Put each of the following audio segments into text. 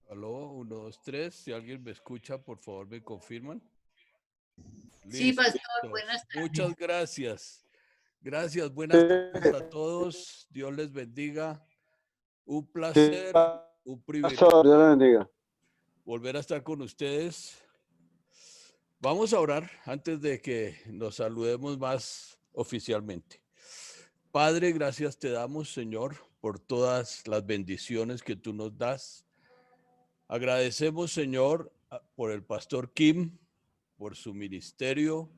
Aló, uno, dos, tres. Si alguien me escucha, por favor me confirman. Sí, pastor, Listos. buenas Muchas tardes. gracias. Gracias, buenas tardes a todos. Dios les bendiga. Un Sí, placer, un pastor, privilegio Dios le bendiga. volver a estar con ustedes. Vamos a orar antes de que nos saludemos más oficialmente. Padre, gracias te damos, Señor, por todas las bendiciones que tú nos das. Agradecemos, Señor, por el pastor Kim, por su ministerio,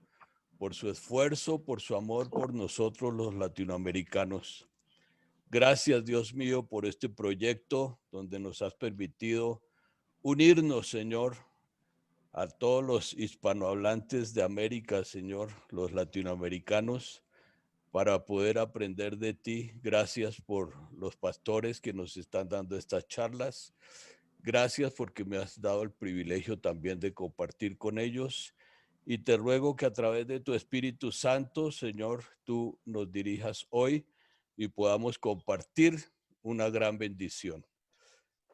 por su esfuerzo, por su amor por nosotros los latinoamericanos. Gracias, Dios mío, por este proyecto donde nos has permitido unirnos, Señor, a todos los hispanohablantes de América, Señor, los latinoamericanos, para poder aprender de ti. Gracias por los pastores que nos están dando estas charlas. Gracias porque me has dado el privilegio también de compartir con ellos. Y te ruego que a través de tu Espíritu Santo, Señor, tú nos dirijas hoy y podamos compartir una gran bendición.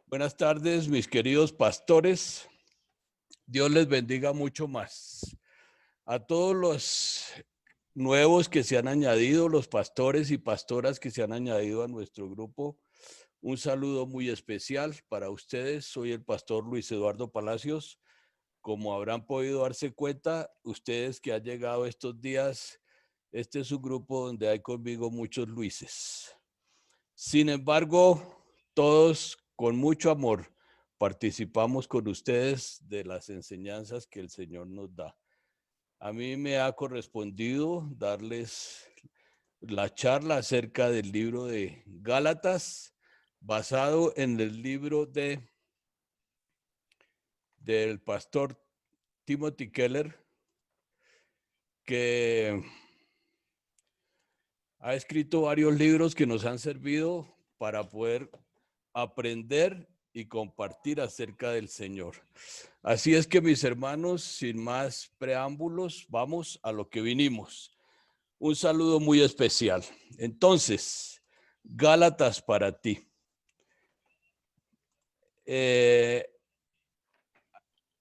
Buenas tardes, mis queridos pastores. Dios les bendiga mucho más. A todos los nuevos que se han añadido, los pastores y pastoras que se han añadido a nuestro grupo, un saludo muy especial para ustedes. Soy el pastor Luis Eduardo Palacios. Como habrán podido darse cuenta, ustedes que han llegado estos días, este es un grupo donde hay conmigo muchos Luises. Sin embargo, todos con mucho amor participamos con ustedes de las enseñanzas que el Señor nos da. A mí me ha correspondido darles la charla acerca del libro de Gálatas, basado en el libro del pastor Timothy Keller, que ha escrito varios libros que nos han servido para poder aprender y compartir acerca del Señor. Así es que, mis hermanos, sin más preámbulos, vamos a lo que vinimos. Un saludo muy especial. Entonces, Gálatas para ti.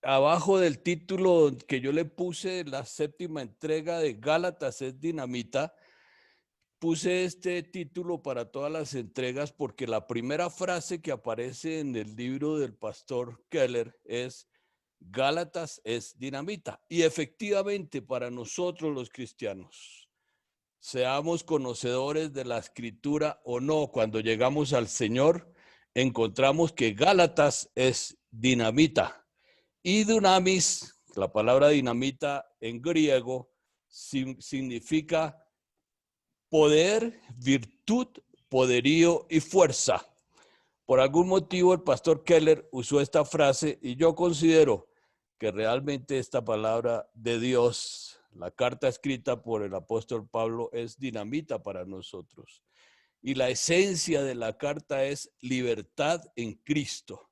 Abajo del título que yo le puse, la séptima entrega de Gálatas es dinamita, puse este título para todas las entregas porque la primera frase que aparece en el libro del pastor Keller es Gálatas es dinamita. Y efectivamente para nosotros los cristianos, seamos conocedores de la escritura o no, cuando llegamos al Señor, encontramos que Gálatas es dinamita. Y dunamis, la palabra dinamita en griego, significa poder, virtud, poderío y fuerza. Por algún motivo el pastor Keller usó esta frase y yo considero que realmente esta palabra de Dios, la carta escrita por el apóstol Pablo, es dinamita para nosotros. Y la esencia de la carta es libertad en Cristo.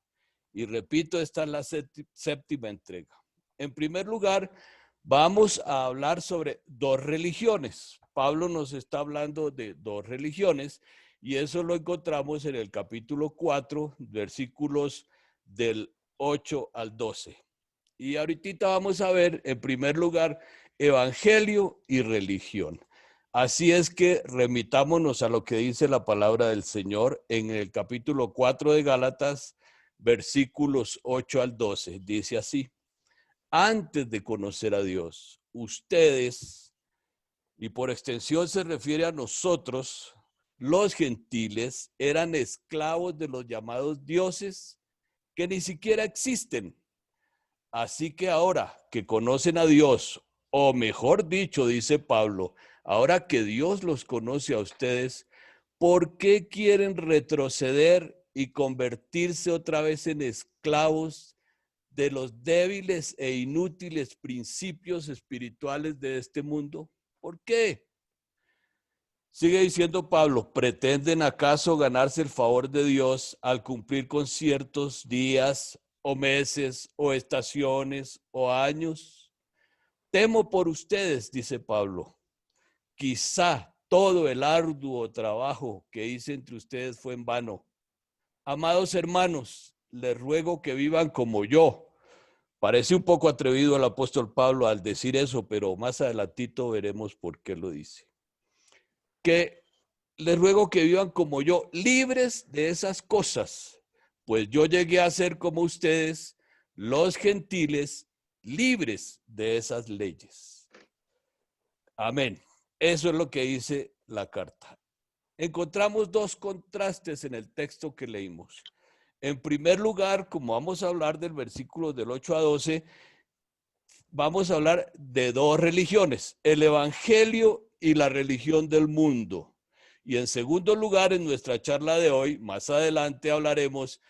Y repito, esta es la séptima entrega. En primer lugar, vamos a hablar sobre dos religiones. Pablo nos está hablando de dos religiones y eso lo encontramos en el capítulo 4, versículos del 8 al 12. Y ahorita vamos a ver, en primer lugar, evangelio y religión. Así es que remitámonos a lo que dice la palabra del Señor en el capítulo 4 de Gálatas, versículos 8 al 12. Dice así: antes de conocer a Dios, ustedes, y por extensión se refiere a nosotros, los gentiles, eran esclavos de los llamados dioses que ni siquiera existen. Así que ahora que conocen a Dios, o mejor dicho, dice Pablo, ahora que Dios los conoce a ustedes, ¿por qué quieren retroceder y convertirse otra vez en esclavos de los débiles e inútiles principios espirituales de este mundo? ¿Por qué? Sigue diciendo Pablo, ¿pretenden acaso ganarse el favor de Dios al cumplir con ciertos días o meses o estaciones o años? Temo por ustedes, dice Pablo. Quizá todo el arduo trabajo que hice entre ustedes fue en vano. Amados hermanos, les ruego que vivan como yo. Parece un poco atrevido el apóstol Pablo al decir eso, pero más adelantito veremos por qué lo dice. Que les ruego que vivan como yo, libres de esas cosas, pues yo llegué a ser como ustedes, los gentiles, libres de esas leyes. Amén. Eso es lo que dice la carta. Encontramos dos contrastes en el texto que leímos. En primer lugar, como vamos a hablar del versículo del 8 a 12, vamos a hablar de dos religiones, el evangelio y la religión del mundo. Y en segundo lugar, en nuestra charla de hoy, más adelante hablaremos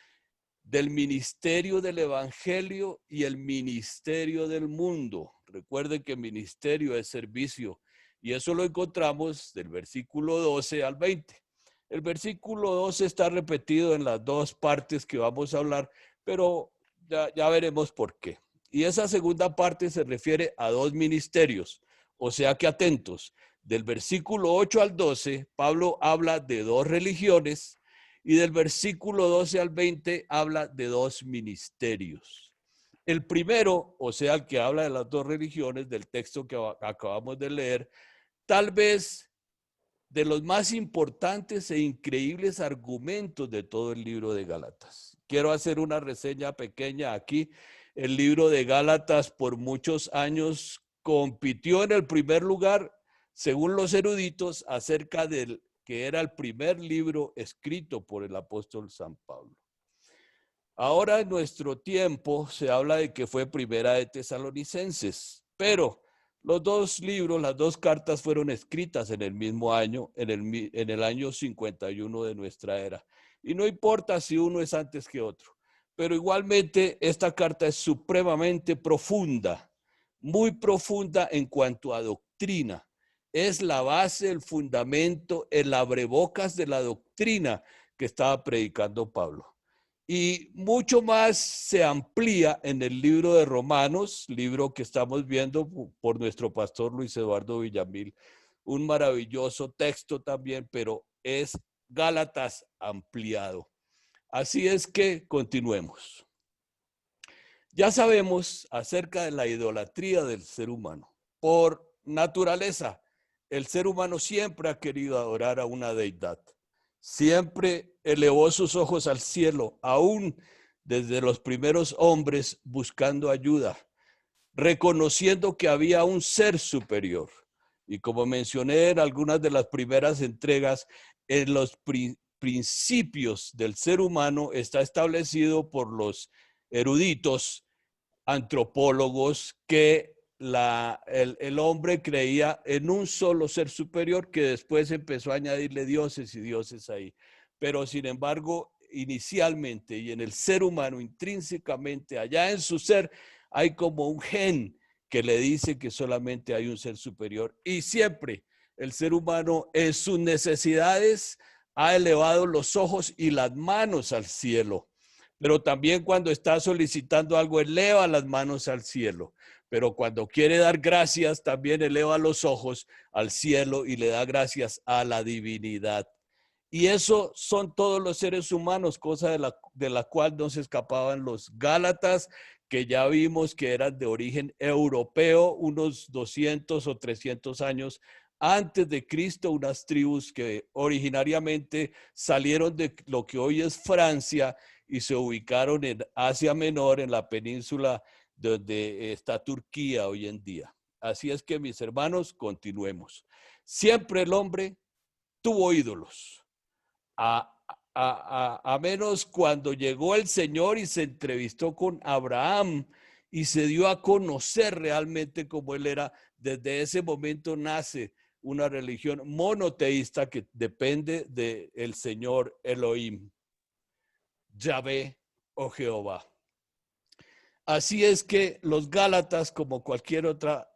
del ministerio del evangelio y el ministerio del mundo. Recuerden que ministerio es servicio y eso lo encontramos del versículo 12 al 20. El versículo 12 está repetido en las dos partes que vamos a hablar, pero ya veremos por qué. Y esa segunda parte se refiere a dos ministerios, o sea que atentos. Del versículo 8 al 12, Pablo habla de dos religiones y del versículo 12 al 20 habla de dos ministerios. El primero, o sea, el que habla de las dos religiones del texto que acabamos de leer, tal vez de los más importantes e increíbles argumentos de todo el libro de Gálatas. Quiero hacer una reseña pequeña aquí. El libro de Gálatas por muchos años compitió en el primer lugar, según los eruditos, acerca del que era el primer libro escrito por el apóstol San Pablo. Ahora en nuestro tiempo se habla de que fue Primera de Tesalonicenses, pero los dos libros, las dos cartas fueron escritas en el mismo año, en el año 51 de nuestra era. Y no importa si uno es antes que otro, pero igualmente esta carta es supremamente profunda, muy profunda en cuanto a doctrina. Es la base, el fundamento, el abrebocas de la doctrina que estaba predicando Pablo. Y mucho más se amplía en el libro de Romanos, libro que estamos viendo por nuestro pastor Luis Eduardo Villamil. Un maravilloso texto también, pero es Gálatas ampliado. Así es que continuemos. Ya sabemos acerca de la idolatría del ser humano. Por naturaleza, el ser humano siempre ha querido adorar a una deidad. Siempre elevó sus ojos al cielo, aún desde los primeros hombres buscando ayuda, reconociendo que había un ser superior. Y como mencioné en algunas de las primeras entregas, en los principios del ser humano está establecido por los eruditos, antropólogos, que el hombre creía en un solo ser superior que después empezó a añadirle dioses y dioses ahí. Pero sin embargo, inicialmente y en el ser humano intrínsecamente, allá en su ser, hay como un gen que le dice que solamente hay un ser superior. Y siempre el ser humano en sus necesidades ha elevado los ojos y las manos al cielo. Pero también cuando está solicitando algo, eleva las manos al cielo. Pero cuando quiere dar gracias, también eleva los ojos al cielo y le da gracias a la divinidad. Y eso son todos los seres humanos, cosa de la cual no se escapaban los Gálatas, que ya vimos que eran de origen europeo, unos 200 o 300 años antes de Cristo, unas tribus que originariamente salieron de lo que hoy es Francia y se ubicaron en Asia Menor, en la península donde está Turquía hoy en día. Así es que, mis hermanos, continuemos. Siempre el hombre tuvo ídolos. A menos cuando llegó el Señor y se entrevistó con Abraham y se dio a conocer realmente cómo él era, desde ese momento nace una religión monoteísta que depende del Señor Elohim, Yahvé o Jehová. Así es que los Gálatas, como cualquier otro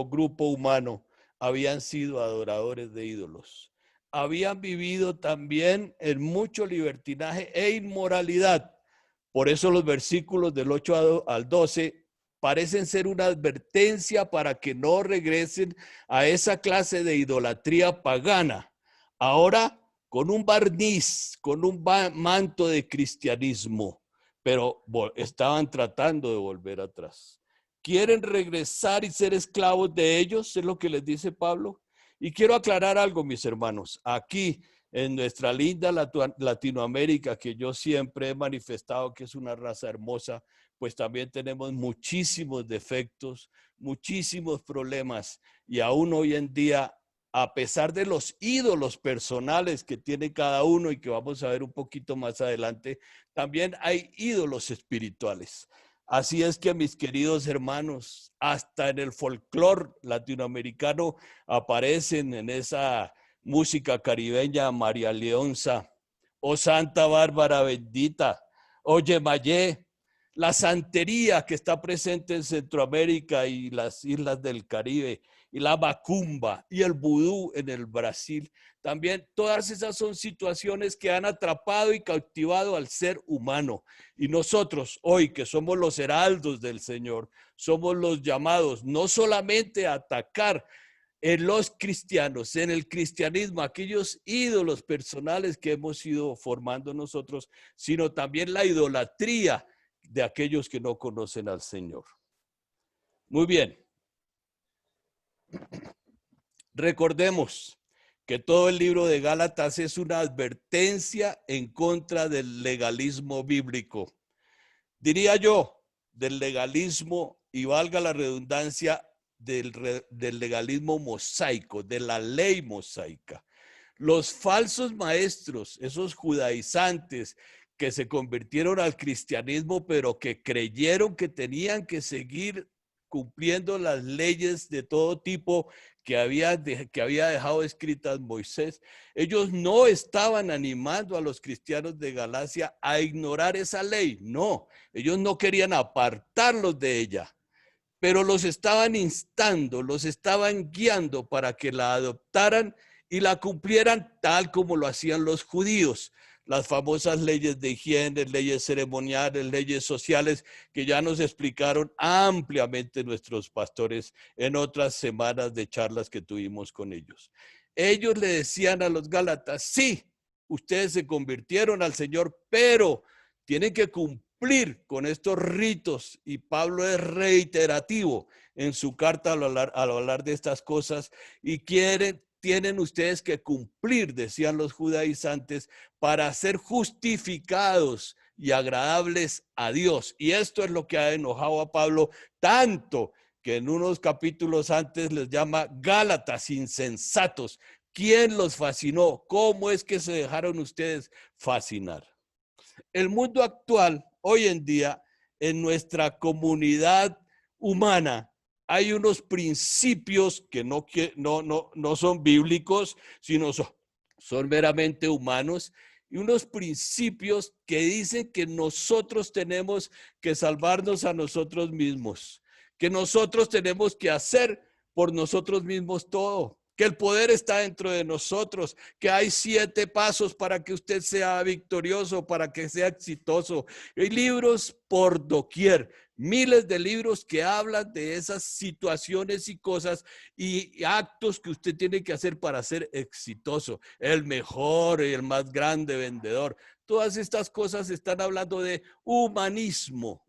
grupo humano, habían sido adoradores de ídolos. Habían vivido también en mucho libertinaje e inmoralidad. Por eso los versículos del 8 al 12 parecen ser una advertencia para que no regresen a esa clase de idolatría pagana. Ahora con un barniz, con un manto de cristianismo, pero estaban tratando de volver atrás. ¿Quieren regresar y ser esclavos de ellos? Es lo que les dice Pablo. Y quiero aclarar algo, mis hermanos. Aquí, en nuestra linda Latinoamérica, que yo siempre he manifestado que es una raza hermosa, pues también tenemos muchísimos defectos, muchísimos problemas. Y aún hoy en día, a pesar de los ídolos personales que tiene cada uno y que vamos a ver un poquito más adelante, también hay ídolos espirituales. Así es que, mis queridos hermanos, hasta en el folclore latinoamericano aparecen en esa música caribeña María Leonza, o Santa Bárbara Bendita, o Yemayé, la santería que está presente en Centroamérica y las islas del Caribe, y la macumba y el vudú en el Brasil. También todas esas son situaciones que han atrapado y cautivado al ser humano. Y nosotros hoy, que somos los heraldos del Señor, somos los llamados no solamente a atacar en los cristianos, en el cristianismo, aquellos ídolos personales que hemos ido formando nosotros, sino también la idolatría de aquellos que no conocen al Señor. Muy bien. Recordemos que todo el libro de Gálatas es una advertencia en contra del legalismo bíblico. Diría yo, del legalismo, y valga la redundancia, del legalismo mosaico, de la ley mosaica. Los falsos maestros, esos judaizantes que se convirtieron al cristianismo, pero que creyeron que tenían que seguir cumpliendo las leyes de todo tipo que había dejado escritas Moisés, ellos no estaban animando a los cristianos de Galacia a ignorar esa ley, no, ellos no querían apartarlos de ella, pero los estaban instando, los estaban guiando para que la adoptaran y la cumplieran tal como lo hacían los judíos. Las famosas leyes de higiene, leyes ceremoniales, leyes sociales que ya nos explicaron ampliamente nuestros pastores en otras semanas de charlas que tuvimos con ellos. Ellos le decían a los Gálatas, sí, ustedes se convirtieron al Señor, pero tienen que cumplir con estos ritos, y Pablo es reiterativo en su carta al hablar de estas cosas, y tienen ustedes que cumplir, decían los judaizantes, para ser justificados y agradables a Dios. Y esto es lo que ha enojado a Pablo tanto que en unos capítulos antes les llama Gálatas insensatos. ¿Quién los fascinó? ¿Cómo es que se dejaron ustedes fascinar? El mundo actual, hoy en día, en nuestra comunidad humana, hay unos principios que no son bíblicos, sino son meramente humanos, y unos principios que dicen que nosotros tenemos que salvarnos a nosotros mismos, que nosotros tenemos que hacer por nosotros mismos todo, que el poder está dentro de nosotros, que hay 7 pasos para que usted sea victorioso, para que sea exitoso. Hay libros por doquier, miles de libros que hablan de esas situaciones y cosas y actos que usted tiene que hacer para ser exitoso, el mejor y el más grande vendedor. Todas estas cosas están hablando de humanismo,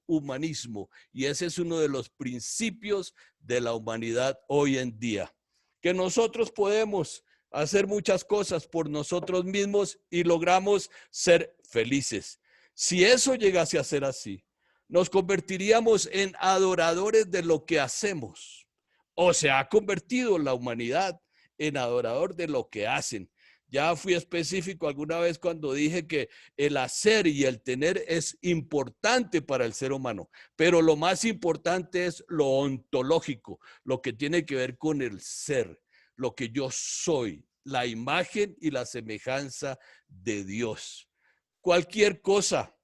y ese es uno de los principios de la humanidad hoy en día. Que nosotros podemos hacer muchas cosas por nosotros mismos y logramos ser felices. Si eso llegase a ser así, nos convertiríamos en adoradores de lo que hacemos. O se ha convertido la humanidad en adorador de lo que hacen. Ya fui específico alguna vez cuando dije que el hacer y el tener es importante para el ser humano, pero lo más importante es lo ontológico, lo que tiene que ver con el ser, lo que yo soy, la imagen y la semejanza de Dios. Cualquier cosa,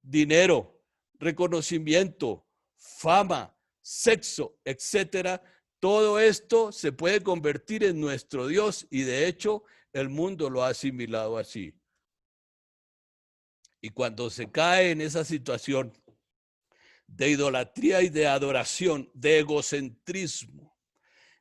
dinero, reconocimiento, fama, sexo, etcétera, todo esto se puede convertir en nuestro Dios y de hecho el mundo lo ha asimilado así. Y cuando se cae en esa situación de idolatría y de adoración, de egocentrismo,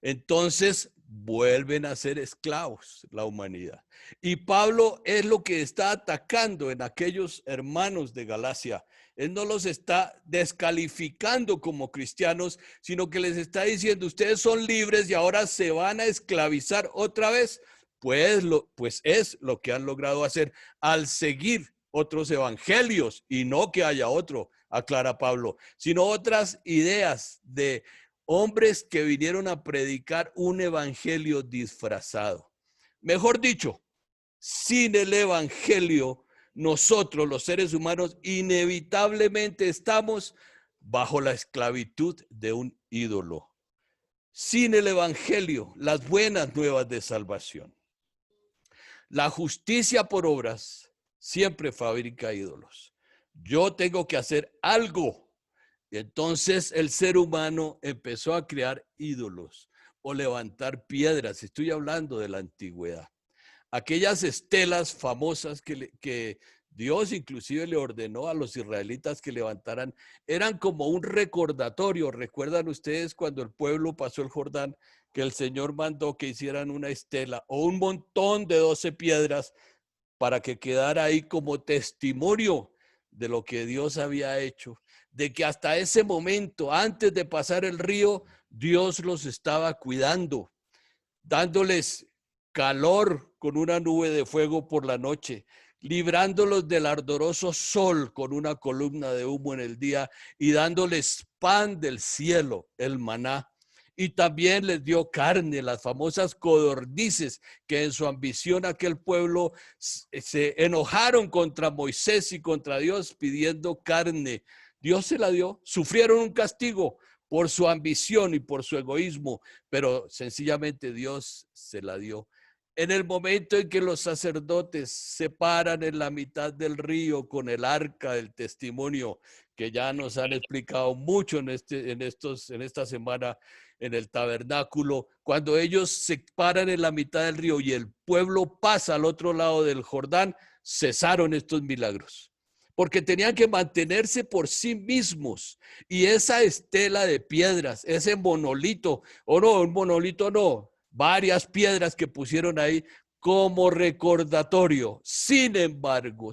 entonces vuelven a ser esclavos la humanidad. Y Pablo es lo que está atacando en aquellos hermanos de Galacia. Él no los está descalificando como cristianos, sino que les está diciendo, ustedes son libres y ahora se van a esclavizar otra vez. Pues es lo que han logrado hacer al seguir otros evangelios, y no que haya otro, aclara Pablo, sino otras ideas de hombres que vinieron a predicar un evangelio disfrazado. Mejor dicho, sin el evangelio, nosotros los seres humanos inevitablemente estamos bajo la esclavitud de un ídolo. Sin el evangelio, las buenas nuevas de salvación. La justicia por obras siempre fabrica ídolos. Yo tengo que hacer algo. Y entonces el ser humano empezó a crear ídolos o levantar piedras. Estoy hablando de la antigüedad. Aquellas estelas famosas que Dios inclusive le ordenó a los israelitas que levantaran, eran como un recordatorio. ¿Recuerdan ustedes cuando el pueblo pasó el Jordán, que el Señor mandó que hicieran una estela o un montón de 12 piedras para que quedara ahí como testimonio de lo que Dios había hecho? De que hasta ese momento, antes de pasar el río, Dios los estaba cuidando, dándoles calor con una nube de fuego por la noche, librándolos del ardoroso sol con una columna de humo en el día y dándoles pan del cielo, el maná. Y también les dio carne, las famosas codornices, que en su ambición aquel pueblo se enojaron contra Moisés y contra Dios pidiendo carne. Dios se la dio, sufrieron un castigo por su ambición y por su egoísmo, pero sencillamente Dios se la dio. En el momento en que los sacerdotes se paran en la mitad del río con el arca del testimonio, que ya nos han explicado mucho en esta semana en el tabernáculo, cuando ellos se paran en la mitad del río y el pueblo pasa al otro lado del Jordán, cesaron estos milagros, porque tenían que mantenerse por sí mismos. Y esa estela de piedras, ese monolito, o no, un monolito no, varias piedras que pusieron ahí como recordatorio. Sin embargo,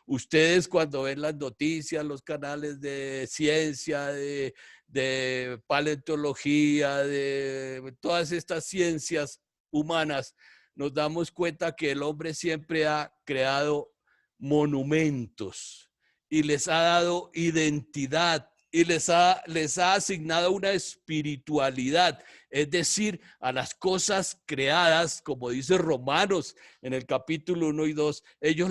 ustedes cuando ven las noticias, los canales de ciencia, de paleontología, de todas estas ciencias humanas, nos damos cuenta que el hombre siempre ha creado monumentos y les ha dado identidad y les ha asignado una espiritualidad, es decir, a las cosas creadas, como dice Romanos en el capítulo 1 y 2, ellos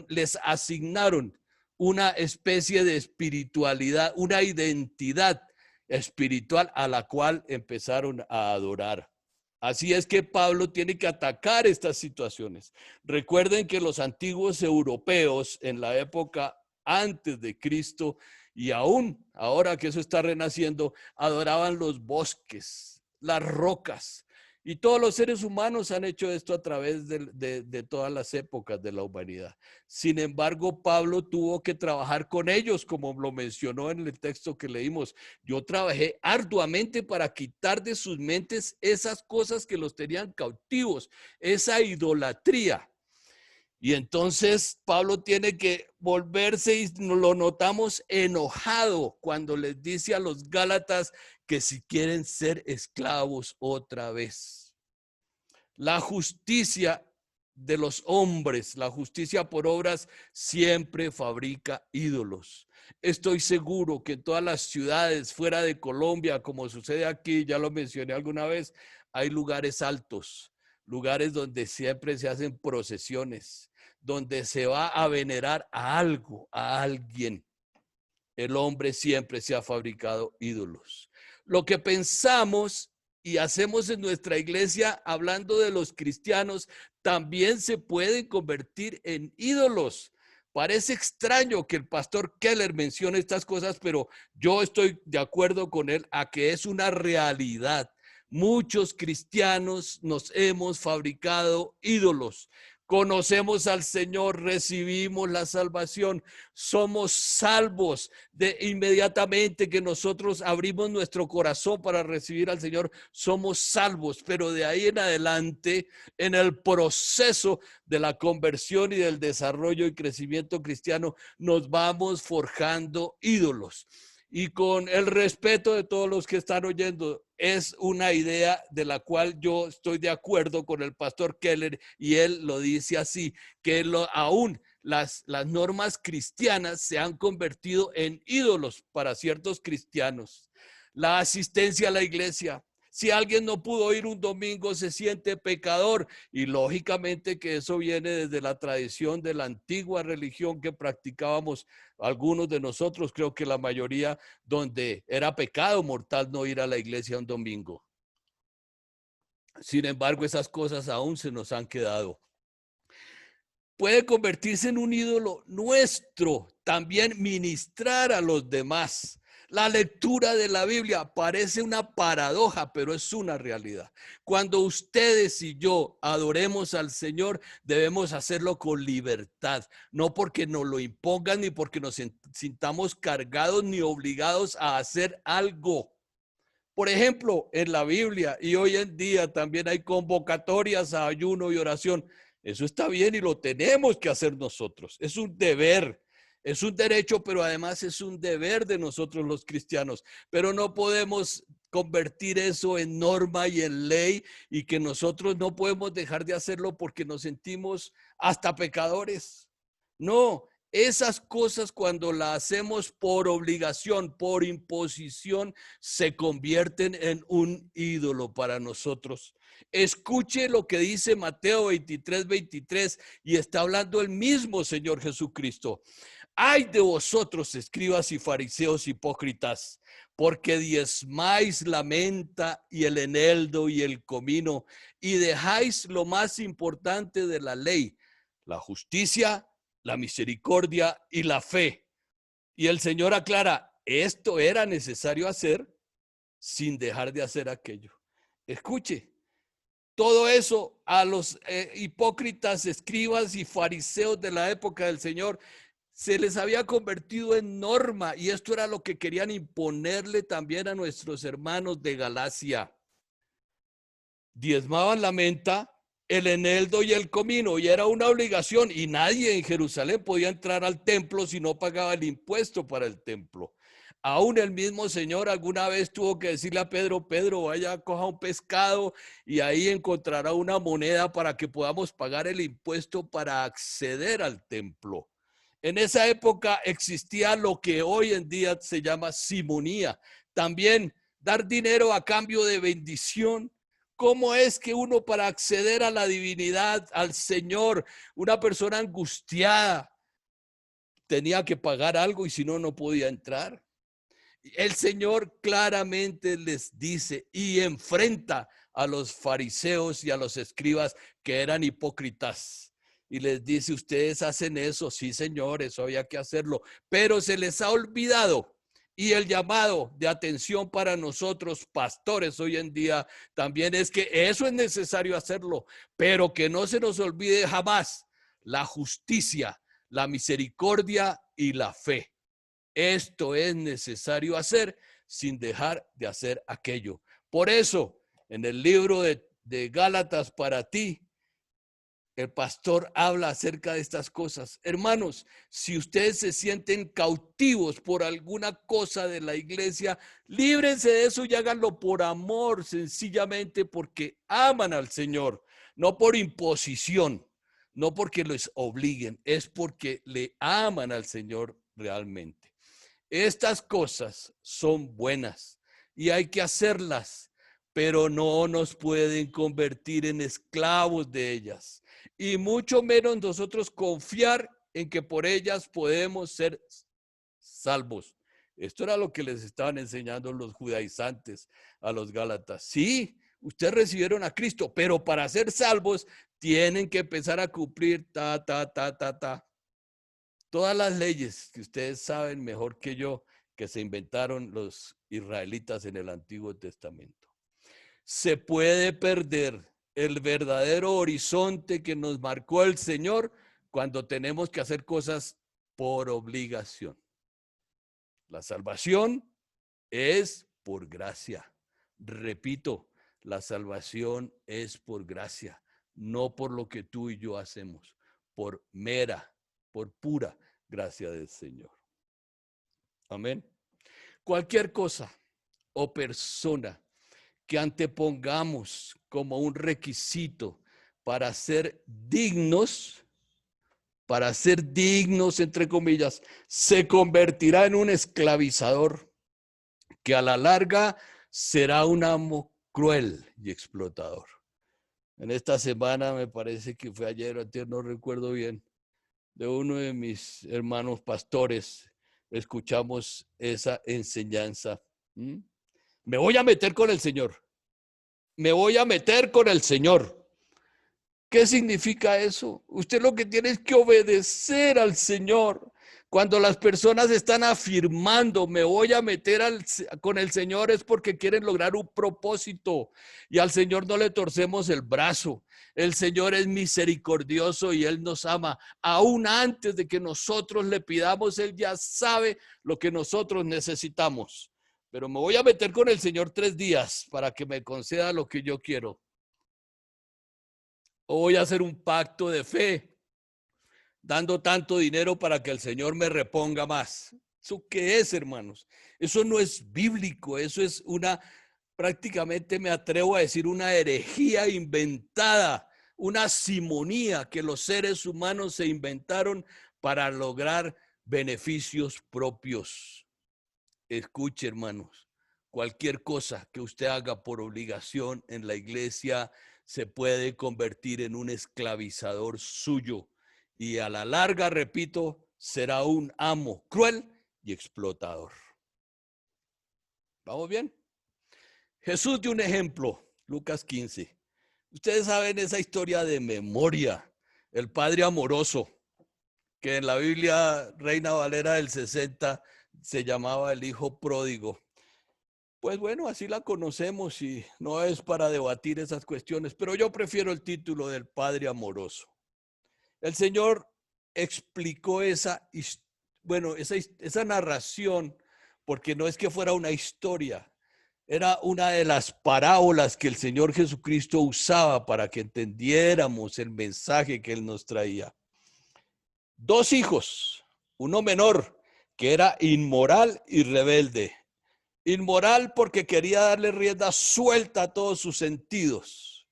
les asignaron una especie de espiritualidad, una identidad espiritual a la cual empezaron a adorar. Así es que Pablo tiene que atacar estas situaciones. Recuerden que los antiguos europeos en la época antes de Cristo y aún ahora que eso está renaciendo, adoraban los bosques, las rocas. Y todos los seres humanos han hecho esto a través de todas las épocas de la humanidad. Sin embargo, Pablo tuvo que trabajar con ellos, como lo mencionó en el texto que leímos. Yo trabajé arduamente para quitar de sus mentes esas cosas que los tenían cautivos, esa idolatría. Y entonces Pablo tiene que volverse, y lo notamos enojado cuando les dice a los Gálatas que si quieren ser esclavos otra vez. La justicia de los hombres, la justicia por obras, siempre fabrica ídolos. Estoy seguro que en todas las ciudades fuera de Colombia, como sucede aquí, ya lo mencioné alguna vez, hay lugares altos, lugares donde siempre se hacen procesiones, donde se va a venerar a algo, a alguien. El hombre siempre se ha fabricado ídolos. Lo que pensamos y hacemos en nuestra iglesia, hablando de los cristianos, también se pueden convertir en ídolos. Parece extraño que el pastor Keller mencione estas cosas, pero yo estoy de acuerdo con él a que es una realidad. Muchos cristianos nos hemos fabricado ídolos. conocemos al Señor, recibimos la salvación, somos salvos de inmediatamente que nosotros abrimos nuestro corazón para recibir al Señor, somos salvos, pero de ahí en adelante, en el proceso de la conversión y del desarrollo y crecimiento cristiano, nos vamos forjando ídolos. Y con el respeto de todos los que están oyendo, es una idea de la cual yo estoy de acuerdo con el pastor Keller, y él lo dice así, que aún las normas cristianas se han convertido en ídolos para ciertos cristianos. La asistencia a la iglesia. Si alguien no pudo ir un domingo, se siente pecador, y lógicamente que eso viene desde la tradición de la antigua religión que practicábamos algunos de nosotros, creo que la mayoría, donde era pecado mortal no ir a la iglesia un domingo. Sin embargo, esas cosas aún se nos han quedado. Puede convertirse en un ídolo nuestro, también ministrar a los demás. La lectura de la Biblia parece una paradoja, pero es una realidad. Cuando ustedes y yo adoremos al Señor, debemos hacerlo con libertad, no porque nos lo impongan, ni porque nos sintamos cargados ni obligados a hacer algo. Por ejemplo, en la Biblia y hoy en día también hay convocatorias a ayuno y oración. Eso está bien y lo tenemos que hacer nosotros. Es un deber, es un derecho, pero además es un deber de nosotros los cristianos. Pero no podemos convertir eso en norma y en ley, y que nosotros no podemos dejar de hacerlo porque nos sentimos hasta pecadores. No, esas cosas cuando las hacemos por obligación, por imposición, se convierten en un ídolo para nosotros. Escuche lo que dice Mateo 23:23, y está hablando el mismo Señor Jesucristo. Ay de vosotros, escribas y fariseos hipócritas, porque diezmáis la menta y el eneldo y el comino, y dejáis lo más importante de la ley, la justicia, la misericordia y la fe. Y el Señor aclara, esto era necesario hacer sin dejar de hacer aquello. Escuche, todo eso a los hipócritas, escribas y fariseos de la época del Señor se les había convertido en norma, y esto era lo que querían imponerle también a nuestros hermanos de Galacia. Diezmaban la menta, el eneldo y el comino, y era una obligación, y nadie en Jerusalén podía entrar al templo si no pagaba el impuesto para el templo. Aún el mismo Señor alguna vez tuvo que decirle a Pedro, Pedro, vaya, coja un pescado y ahí encontrará una moneda para que podamos pagar el impuesto para acceder al templo. En esa época existía lo que hoy en día se llama simonía. También dar dinero a cambio de bendición. ¿Cómo es que uno, para acceder a la divinidad, al Señor, una persona angustiada, tenía que pagar algo y si no, no podía entrar? El Señor claramente les dice y enfrenta a los fariseos y a los escribas que eran hipócritas. Y les dice, ustedes hacen eso, sí Señor, eso había que hacerlo, pero se les ha olvidado. Y el llamado de atención para nosotros, pastores, hoy en día también es que eso es necesario hacerlo, pero que no se nos olvide jamás la justicia, la misericordia y la fe. Esto es necesario hacer sin dejar de hacer aquello. Por eso, en el libro de Gálatas para ti, el pastor habla acerca de estas cosas. Hermanos, si ustedes se sienten cautivos por alguna cosa de la iglesia, líbrense de eso y háganlo por amor, sencillamente porque aman al Señor, no por imposición, no porque les obliguen, es porque le aman al Señor realmente. Estas cosas son buenas y hay que hacerlas, pero no nos pueden convertir en esclavos de ellas, y mucho menos nosotros confiar en que por ellas podemos ser salvos. Esto era lo que les estaban enseñando los judaizantes a los gálatas. Sí, ustedes recibieron a Cristo, pero para ser salvos tienen que empezar a cumplir todas las leyes que ustedes saben mejor que yo que se inventaron los israelitas en el Antiguo Testamento. Se puede perder el verdadero horizonte que nos marcó el Señor cuando tenemos que hacer cosas por obligación. La salvación es por gracia. Repito, la salvación es por gracia, no por lo que tú y yo hacemos, por pura gracia del Señor. Amén. Cualquier cosa o persona que antepongamos como un requisito para ser dignos, entre comillas, se convertirá en un esclavizador que a la larga será un amo cruel y explotador. En esta semana, me parece que fue ayer o antes, no recuerdo bien, de uno de mis hermanos pastores, escuchamos esa enseñanza. Me voy a meter con el Señor. Me voy a meter con el Señor. ¿Qué significa eso? Usted lo que tiene es que obedecer al Señor. Cuando las personas están afirmando, me voy a meter con el Señor, es porque quieren lograr un propósito. Y al Señor no le torcemos el brazo. El Señor es misericordioso y Él nos ama. Aún antes de que nosotros le pidamos, Él ya sabe lo que nosotros necesitamos. Pero me voy a meter con el Señor 3 días para que me conceda lo que yo quiero. O voy a hacer un pacto de fe, dando tanto dinero para que el Señor me reponga más. ¿Eso qué es, hermanos? Eso no es bíblico, eso es prácticamente me atrevo a decir, una herejía inventada, una simonía que los seres humanos se inventaron para lograr beneficios propios. Escuche, hermanos, cualquier cosa que usted haga por obligación en la iglesia se puede convertir en un esclavizador suyo y a la larga, repito, será un amo cruel y explotador. ¿Vamos bien? Jesús dio un ejemplo, Lucas 15. Ustedes saben esa historia de memoria, el padre amoroso, que en la Biblia Reina Valera del 60 se llamaba el hijo pródigo. Pues bueno, así la conocemos y no es para debatir esas cuestiones, pero yo prefiero el título del Padre amoroso. El Señor explicó esa narración, porque no es que fuera una historia, era una de las parábolas que el Señor Jesucristo usaba para que entendiéramos el mensaje que Él nos traía. 2 hijos, uno menor, que era inmoral y rebelde. Inmoral porque quería darle rienda suelta a todos sus sentidos.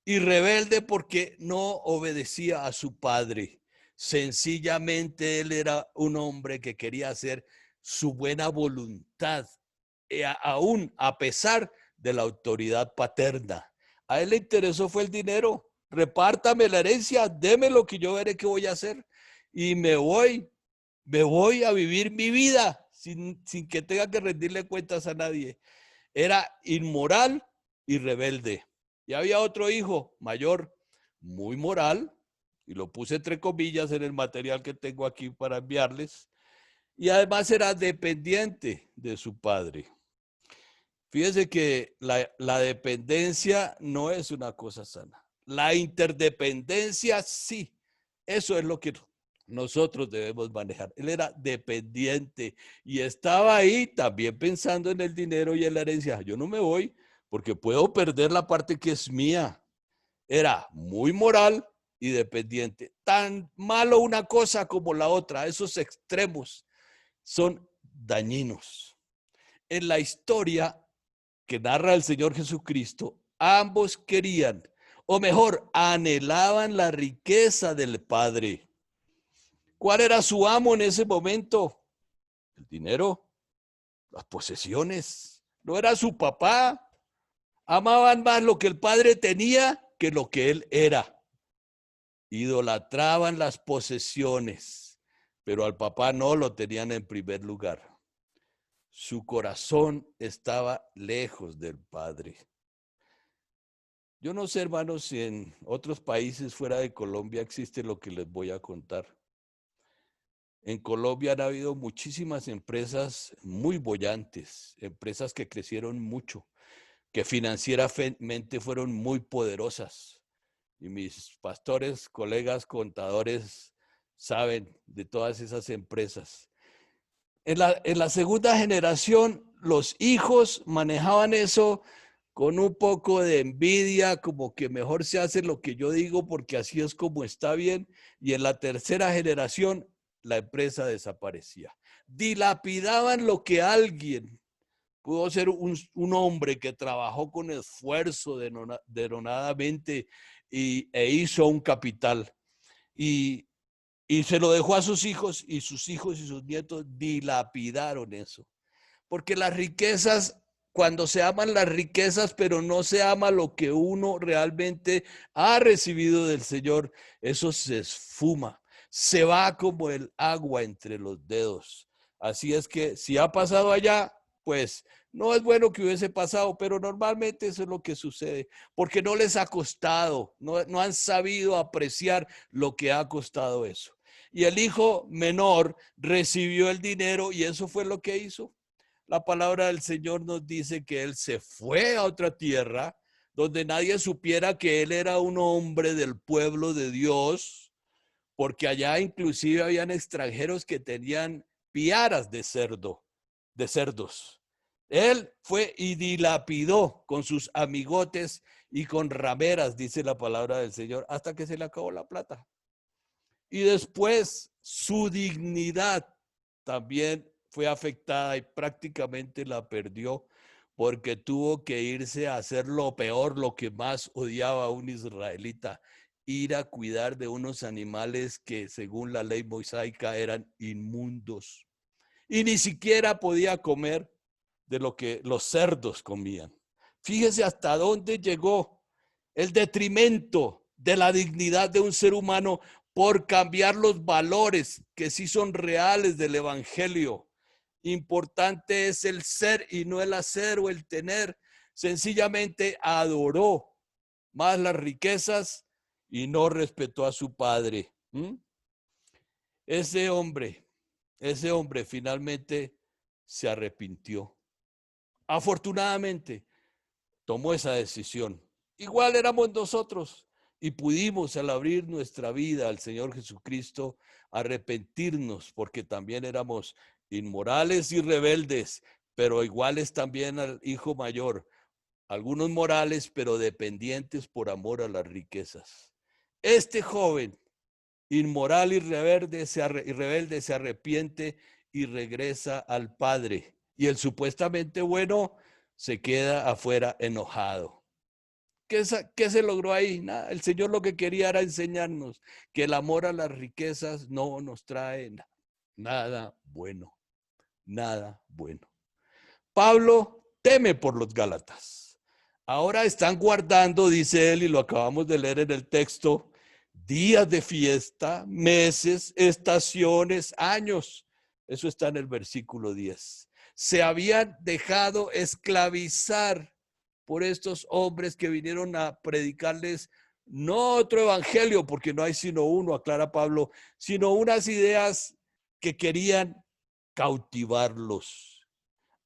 Y rebelde porque no obedecía a su padre. Sencillamente él era un hombre que quería hacer su buena voluntad, aún a pesar de la autoridad paterna. A él le interesó fue el dinero. Repártame la herencia, deme lo que yo veré qué voy a hacer. Y me voy a vivir mi vida sin que tenga que rendirle cuentas a nadie. Era inmoral y rebelde. Y había otro hijo mayor, muy moral, y lo puse entre comillas en el material que tengo aquí para enviarles, y además era dependiente de su padre. Fíjense que la dependencia no es una cosa sana. La interdependencia sí, eso es lo que nosotros debemos manejar. Él era dependiente y estaba ahí también pensando en el dinero y en la herencia. Yo no me voy porque puedo perder la parte que es mía. Era muy moral y dependiente. Tan malo una cosa como la otra. Esos extremos son dañinos. En la historia que narra el Señor Jesucristo, ambos querían, o mejor, anhelaban la riqueza del Padre. ¿Cuál era su amo en ese momento? El dinero, las posesiones. No era su papá. Amaban más lo que el padre tenía que lo que él era. Idolatraban las posesiones, pero al papá no lo tenían en primer lugar. Su corazón estaba lejos del Padre. Yo no sé, hermanos, si en otros países fuera de Colombia existe lo que les voy a contar. En Colombia han habido muchísimas empresas muy bollantes, empresas que crecieron mucho, que financieramente fueron muy poderosas. Y mis pastores, colegas, contadores, saben de todas esas empresas. En la segunda generación, los hijos manejaban eso con un poco de envidia, como que mejor se hace lo que yo digo porque así es como está bien. Y en la tercera generación, la empresa desaparecía. Dilapidaban lo que alguien pudo ser un hombre que trabajó con esfuerzo denodadamente e hizo un capital. Y se lo dejó a sus hijos y sus hijos y sus nietos dilapidaron eso. Porque las riquezas, cuando se aman las riquezas, pero no se ama lo que uno realmente ha recibido del Señor, eso se esfuma, se va como el agua entre los dedos. Así es que si ha pasado allá, pues no es bueno que hubiese pasado, pero normalmente eso es lo que sucede, porque no les ha costado, no han sabido apreciar lo que ha costado eso. Y el hijo menor recibió el dinero y eso fue lo que hizo. La palabra del Señor nos dice que él se fue a otra tierra donde nadie supiera que él era un hombre del pueblo de Dios, porque allá inclusive habían extranjeros que tenían piaras de cerdos. Él fue y dilapidó con sus amigotes y con rameras, dice la palabra del Señor, hasta que se le acabó la plata. Y después su dignidad también fue afectada y prácticamente la perdió porque tuvo que irse a hacer lo peor, lo que más odiaba a un israelita, ir a cuidar de unos animales que según la ley mosaica eran inmundos. Y ni siquiera podía comer de lo que los cerdos comían. Fíjese hasta dónde llegó el detrimento de la dignidad de un ser humano por cambiar los valores que sí son reales del evangelio. Importante es el ser y no el hacer o el tener. Sencillamente adoró más las riquezas y no respetó a su padre. Ese hombre finalmente se arrepintió. Afortunadamente tomó esa decisión. Igual éramos nosotros y pudimos al abrir nuestra vida al Señor Jesucristo arrepentirnos porque también éramos inmorales y rebeldes, pero iguales también al hijo mayor, algunos morales pero dependientes por amor a las riquezas. Este joven inmoral y rebelde se arrepiente y regresa al Padre. Y el supuestamente bueno se queda afuera enojado. ¿Qué se logró ahí? Nada. El Señor lo que quería era enseñarnos que el amor a las riquezas no nos trae nada bueno. Nada bueno. Pablo teme por los Gálatas. Ahora están guardando, dice él, y lo acabamos de leer en el texto, días de fiesta, meses, estaciones, años. Eso está en el versículo 10. Se habían dejado esclavizar por estos hombres que vinieron a predicarles no otro evangelio, porque no hay sino uno, aclara Pablo, sino unas ideas que querían cautivarlos.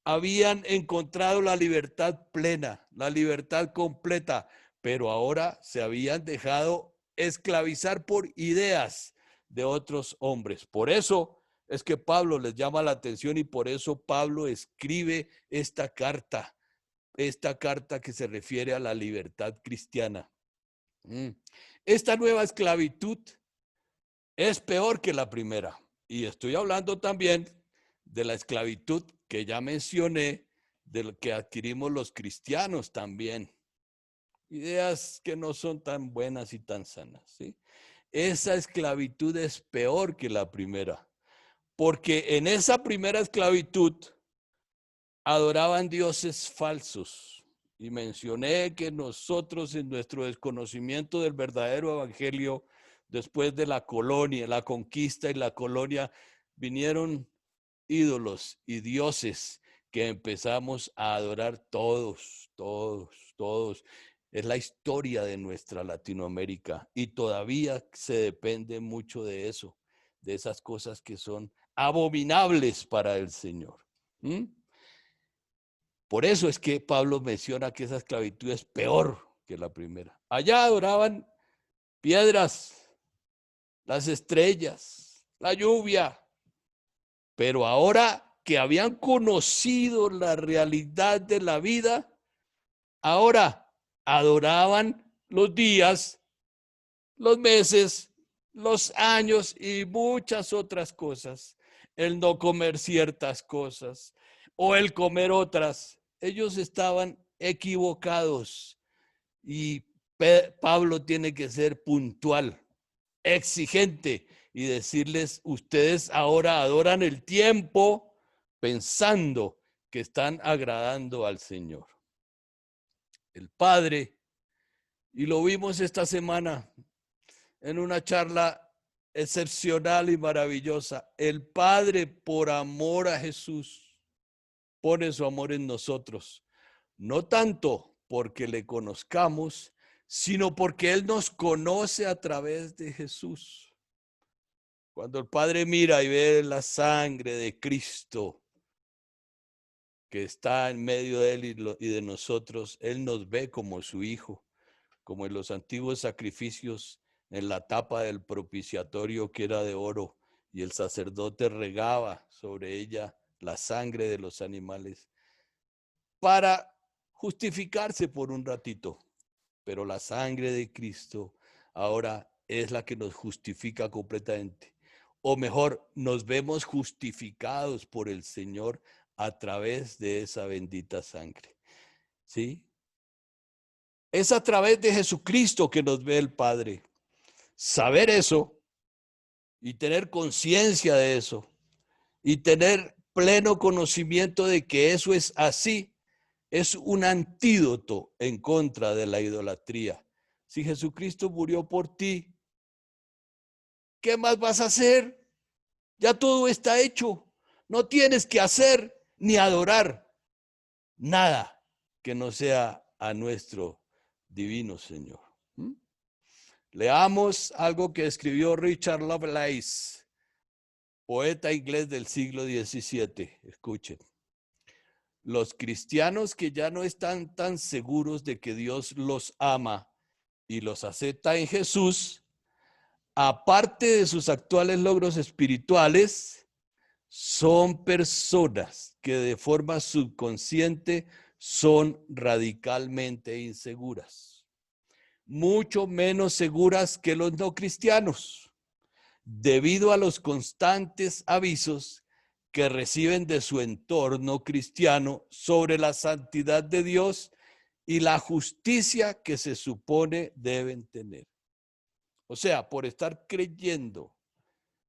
Habían encontrado la libertad plena, la libertad completa, pero ahora se habían dejado esclavizar por ideas de otros hombres. Por eso es que Pablo les llama la atención y por eso Pablo escribe esta carta que se refiere a la libertad cristiana. Esta nueva esclavitud es peor que la primera. Y estoy hablando también de la esclavitud que ya mencioné, de lo que adquirimos los cristianos también. Ideas que no son tan buenas y tan sanas, ¿sí? Esa esclavitud es peor que la primera, porque en esa primera esclavitud adoraban dioses falsos. Y mencioné que nosotros en nuestro desconocimiento del verdadero evangelio, después de la colonia, la conquista y la colonia, vinieron ídolos y dioses que empezamos a adorar todos. Es la historia de nuestra Latinoamérica y todavía se depende mucho de eso, de esas cosas que son abominables para el Señor. Por eso es que Pablo menciona que esa esclavitud es peor que la primera. Allá adoraban piedras, las estrellas, la lluvia, pero ahora que habían conocido la realidad de la vida, ahora adoraban los días, los meses, los años y muchas otras cosas. El no comer ciertas cosas o el comer otras. Ellos estaban equivocados y Pablo tiene que ser puntual, exigente y decirles, ustedes ahora adoran el tiempo pensando que están agradando al Señor. El Padre, y lo vimos esta semana en una charla excepcional y maravillosa, el Padre por amor a Jesús pone su amor en nosotros, no tanto porque le conozcamos, sino porque Él nos conoce a través de Jesús. Cuando el Padre mira y ve la sangre de Cristo que está en medio de Él y de nosotros, Él nos ve como su Hijo, como en los antiguos sacrificios, en la tapa del propiciatorio que era de oro, y el sacerdote regaba sobre ella la sangre de los animales para justificarse por un ratito. Pero la sangre de Cristo ahora es la que nos justifica completamente. O mejor, nos vemos justificados por el Señor a través de esa bendita sangre. ¿Sí? Es a través de Jesucristo que nos ve el Padre. Saber eso y tener conciencia de eso y tener pleno conocimiento de que eso es así, es un antídoto en contra de la idolatría. Si Jesucristo murió por ti, ¿qué más vas a hacer? Ya todo está hecho. No tienes que hacer ni adorar nada que no sea a nuestro divino Señor. Leamos algo que escribió Richard Lovelace, poeta inglés del siglo XVII. Escuchen. Los cristianos que ya no están tan seguros de que Dios los ama y los acepta en Jesús, aparte de sus actuales logros espirituales, son personas que de forma subconsciente son radicalmente inseguras, mucho menos seguras que los no cristianos, debido a los constantes avisos que reciben de su entorno cristiano sobre la santidad de Dios y la justicia que se supone deben tener. O sea, por estar creyendo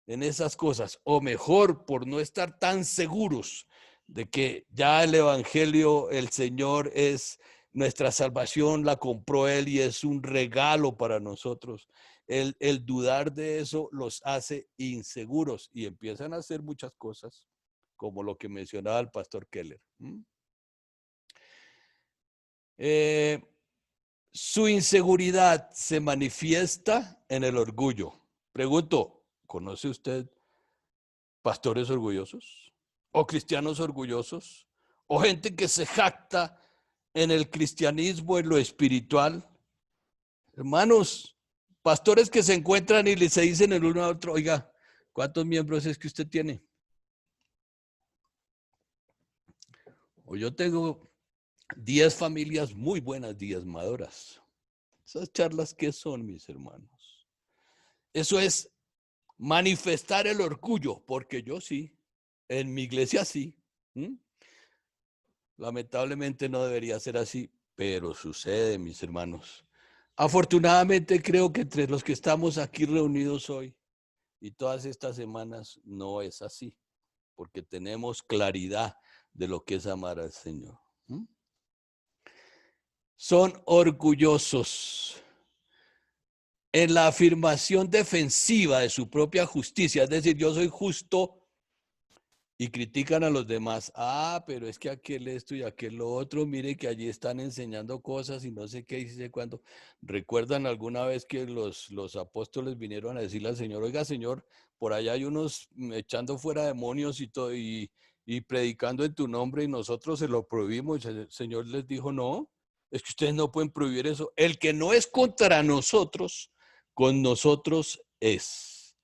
en esas cosas, o mejor, por no estar tan seguros de que ya el evangelio, el Señor es nuestra salvación, la compró Él y es un regalo para nosotros. El dudar de eso los hace inseguros y empiezan a hacer muchas cosas, como lo que mencionaba el pastor Keller. Su inseguridad se manifiesta en el orgullo. Pregunto, ¿conoce usted pastores orgullosos? ¿O cristianos orgullosos? ¿O gente que se jacta en el cristianismo, en lo espiritual? Hermanos, pastores que se encuentran y se dicen el uno al otro, oiga, ¿cuántos miembros es que usted tiene? O yo tengo 10 familias muy buenas diezmadoras. Esas charlas, ¿qué son, mis hermanos? Eso es manifestar el orgullo, porque yo sí, en mi iglesia sí. Lamentablemente no debería ser así, pero sucede, mis hermanos. Afortunadamente creo que entre los que estamos aquí reunidos hoy y todas estas semanas no es así, porque tenemos claridad de lo que es amar al Señor. Son orgullosos en la afirmación defensiva de su propia justicia, es decir, yo soy justo, y critican a los demás. Ah, pero es que aquel esto y aquel lo otro, mire que allí están enseñando cosas y no sé qué, y sé cuándo. ¿Recuerdan alguna vez que los apóstoles vinieron a decirle al Señor, oiga, Señor, por allá hay unos echando fuera demonios y todo, y y predicando en tu nombre y nosotros se lo prohibimos. El Señor les dijo, no, es que ustedes no pueden prohibir eso. El que no es contra nosotros, con nosotros es.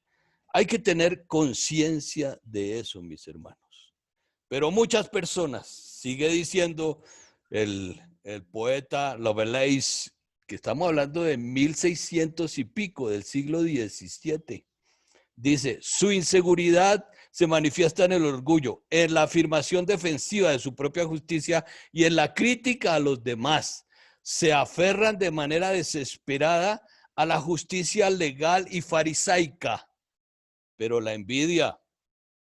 Hay que tener conciencia de eso, mis hermanos. Pero muchas personas, sigue diciendo el poeta Lovelace, que estamos hablando de 1600 y pico del siglo XVII, dice, su inseguridad se manifiesta en el orgullo, en la afirmación defensiva de su propia justicia y en la crítica a los demás. Se aferran de manera desesperada a la justicia legal y farisaica, pero la envidia,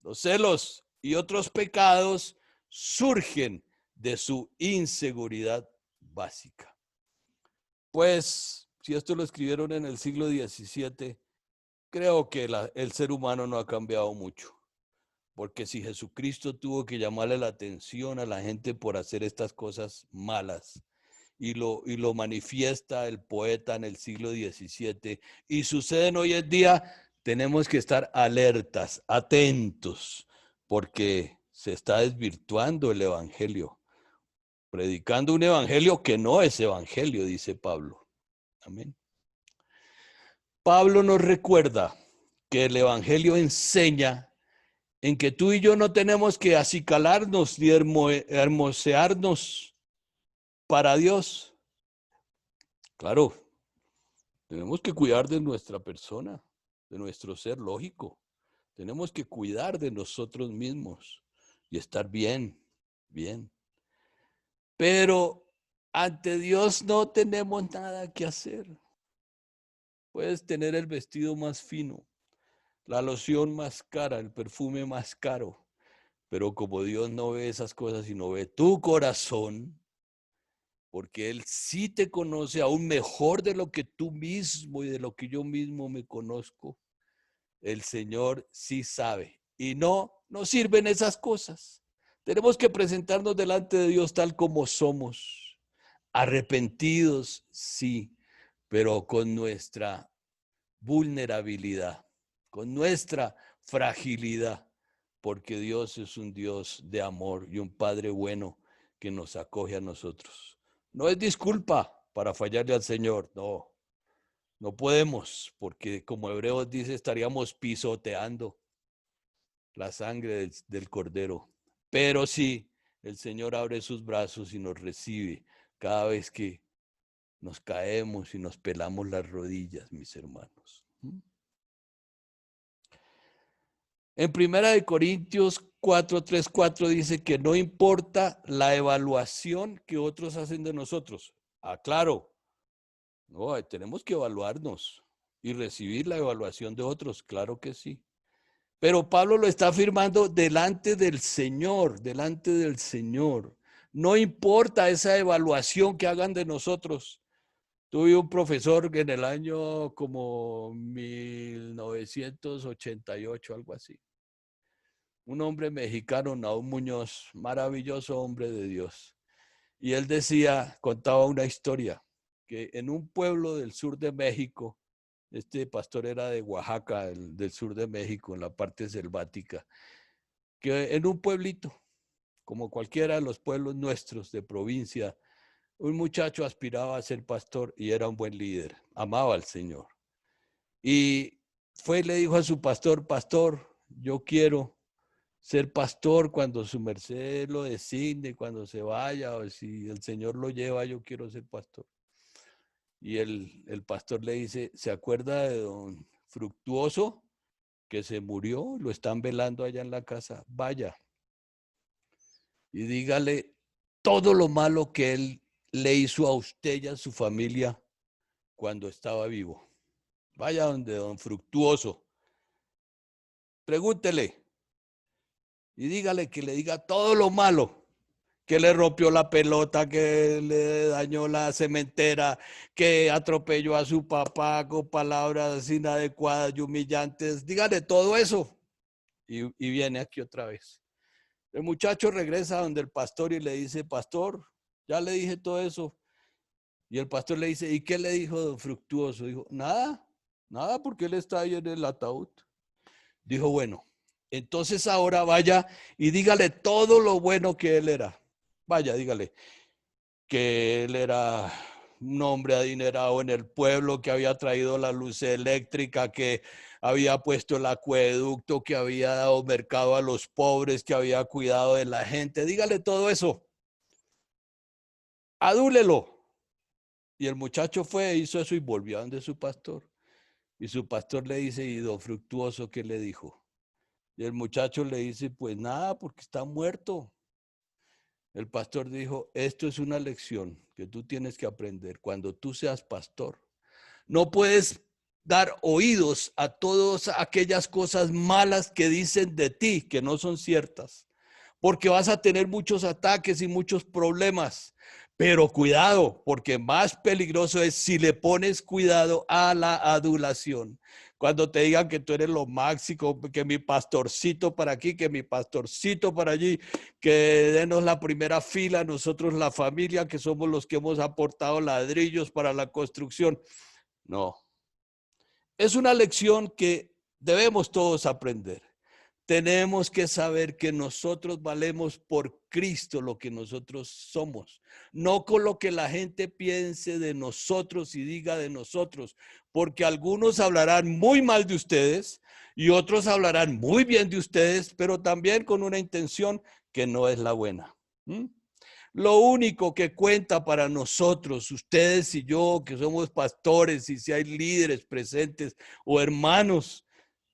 los celos y otros pecados surgen de su inseguridad básica. Pues, si esto lo escribieron en el siglo XVII, creo que el ser humano no ha cambiado mucho. Porque si Jesucristo tuvo que llamarle la atención a la gente por hacer estas cosas malas, y lo manifiesta el poeta en el siglo XVII, y suceden hoy en día, tenemos que estar alertas, atentos, porque se está desvirtuando el evangelio, predicando un evangelio que no es evangelio, dice Pablo. Amén. Pablo nos recuerda que el evangelio enseña en que tú y yo no tenemos que acicalarnos ni hermosearnos para Dios. Claro, tenemos que cuidar de nuestra persona, de nuestro ser lógico. Tenemos que cuidar de nosotros mismos y estar bien, bien. Pero ante Dios no tenemos nada que hacer. Puedes tener el vestido más fino, la loción más cara, el perfume más caro, pero como Dios no ve esas cosas, sino ve tu corazón, porque Él sí te conoce aún mejor de lo que tú mismo y de lo que yo mismo me conozco. El Señor sí sabe y no nos sirven esas cosas. Tenemos que presentarnos delante de Dios tal como somos, arrepentidos, sí, pero con nuestra vulnerabilidad, con nuestra fragilidad, porque Dios es un Dios de amor y un Padre bueno que nos acoge a nosotros. No es disculpa para fallarle al Señor, no, no podemos, porque como Hebreos dice, estaríamos pisoteando la sangre del Cordero. Pero sí, el Señor abre sus brazos y nos recibe cada vez que nos caemos y nos pelamos las rodillas, mis hermanos. En 1 Corintios 4:3-4 dice que no importa la evaluación que otros hacen de nosotros. Claro, no, tenemos que evaluarnos y recibir la evaluación de otros, claro que sí. Pero Pablo lo está afirmando delante del Señor, delante del Señor. No importa esa evaluación que hagan de nosotros. Tuve un profesor en el año como 1988, algo así. Un hombre mexicano, Naúm Muñoz, maravilloso hombre de Dios. Y él decía, contaba una historia, que en un pueblo del sur de México, este pastor era de Oaxaca, del sur de México, en la parte selvática, que en un pueblito, como cualquiera de los pueblos nuestros de provincia, un muchacho aspiraba a ser pastor y era un buen líder, amaba al Señor. Y fue y le dijo a su pastor, pastor, yo quiero ser pastor cuando su merced lo designe, cuando se vaya, o si el Señor lo lleva, yo quiero ser pastor. Y el pastor le dice, ¿se acuerda de don Fructuoso que se murió? Lo están velando allá en la casa. Vaya y dígale todo lo malo que él le hizo a usted y a su familia cuando estaba vivo. Vaya donde don Fructuoso. Pregúntele y dígale que le diga todo lo malo, que le rompió la pelota, que le dañó la cementera, que atropelló a su papá con palabras inadecuadas y humillantes. Dígale todo eso y viene aquí otra vez. El muchacho regresa donde el pastor y le dice, pastor, ya le dije todo eso. Y el pastor le dice, ¿y qué le dijo don Fructuoso? Dijo, nada, nada, porque él está ahí en el ataúd. Dijo, bueno, Entonces ahora vaya y dígale todo lo bueno que él era. Vaya, dígale que él era un hombre adinerado en el pueblo, que había traído la luz eléctrica, que había puesto el acueducto, que había dado mercado a los pobres, que había cuidado de la gente. Dígale todo eso. Adúlelo. Y el muchacho fue, hizo eso y volvió donde su pastor. Y su pastor le dice, y don Fructuoso, ¿qué le dijo? Y el muchacho le dice, pues nada, porque está muerto. El pastor dijo, esto es una lección que tú tienes que aprender cuando tú seas pastor. No puedes dar oídos a todas aquellas cosas malas que dicen de ti, que no son ciertas, porque vas a tener muchos ataques y muchos problemas. Pero cuidado, porque más peligroso es si le pones cuidado a la adulación. Cuando te digan que tú eres lo máximo, que mi pastorcito para aquí, que mi pastorcito para allí, que denos la primera fila, nosotros la familia, que somos los que hemos aportado ladrillos para la construcción. No, es una lección que debemos todos aprender. Tenemos que saber que nosotros valemos por Cristo lo que nosotros somos, no con lo que la gente piense de nosotros y diga de nosotros, porque algunos hablarán muy mal de ustedes y otros hablarán muy bien de ustedes, pero también con una intención que no es la buena. Lo único que cuenta para nosotros, ustedes y yo, que somos pastores y si hay líderes presentes o hermanos,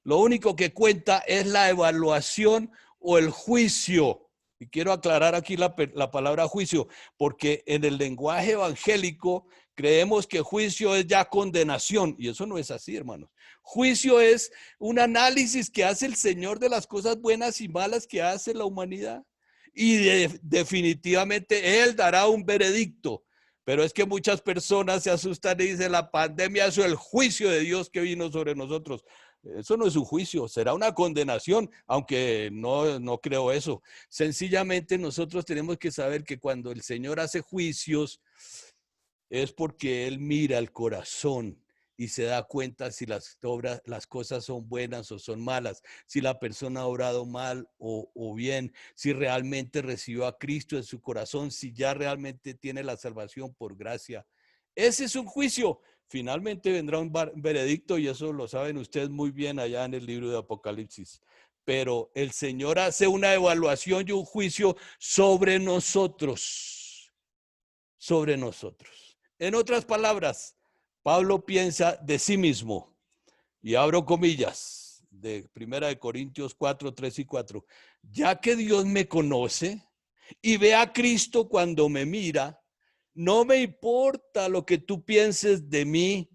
lo único que cuenta es la evaluación o el juicio. Y quiero aclarar aquí la palabra juicio, porque en el lenguaje evangélico creemos que juicio es ya condenación, y eso no es así, hermanos. Juicio es un análisis que hace el Señor de las cosas buenas y malas que hace la humanidad. Y definitivamente Él dará un veredicto. Pero es que muchas personas se asustan y dicen, la pandemia es el juicio de Dios que vino sobre nosotros. Eso no es un juicio, será una condenación, aunque no creo eso. Sencillamente nosotros tenemos que saber que cuando el Señor hace juicios es porque Él mira el corazón y se da cuenta si las cosas son buenas o son malas, si la persona ha obrado mal o bien, si realmente recibió a Cristo en su corazón, si ya realmente tiene la salvación por gracia. Ese es un juicio. Finalmente vendrá un veredicto y eso lo saben ustedes muy bien allá en el libro de Apocalipsis. Pero el Señor hace una evaluación y un juicio sobre nosotros. Sobre nosotros. En otras palabras, Pablo piensa de sí mismo, y abro comillas, de 1 Corintios 4, 3 y 4, ya que Dios me conoce y ve a Cristo cuando me mira, no me importa lo que tú pienses de mí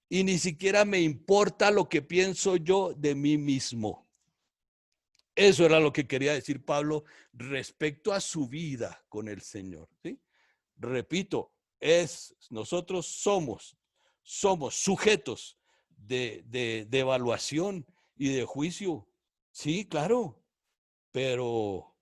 y ni siquiera me importa lo que pienso yo de mí mismo. Eso era lo que quería decir Pablo respecto a su vida con el Señor, ¿sí? Repito, nosotros somos sujetos de evaluación y de juicio. Sí, claro, pero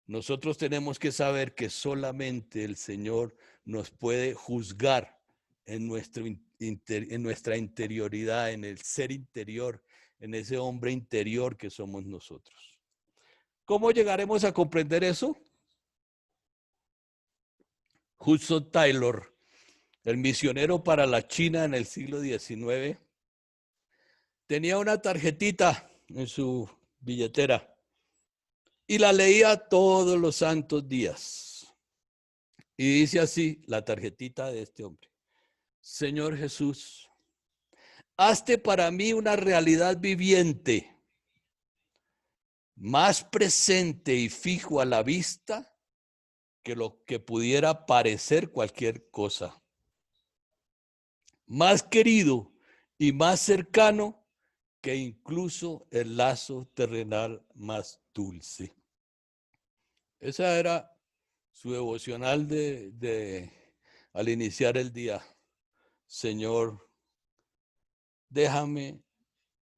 nosotros tenemos que saber que solamente el Señor nos puede juzgar en nuestra interioridad, en el ser interior, en ese hombre interior que somos nosotros. ¿Cómo llegaremos a comprender eso? Hudson Taylor, el misionero para la China en el siglo XIX, tenía una tarjetita en su billetera y la leía todos los santos días. Y dice así la tarjetita de este hombre: Señor Jesús, hazte para mí una realidad viviente, más presente y fijo a la vista que lo que pudiera parecer cualquier cosa, más querido y más cercano que incluso el lazo terrenal más dulce. Esa era su devocional al iniciar el día. Señor, déjame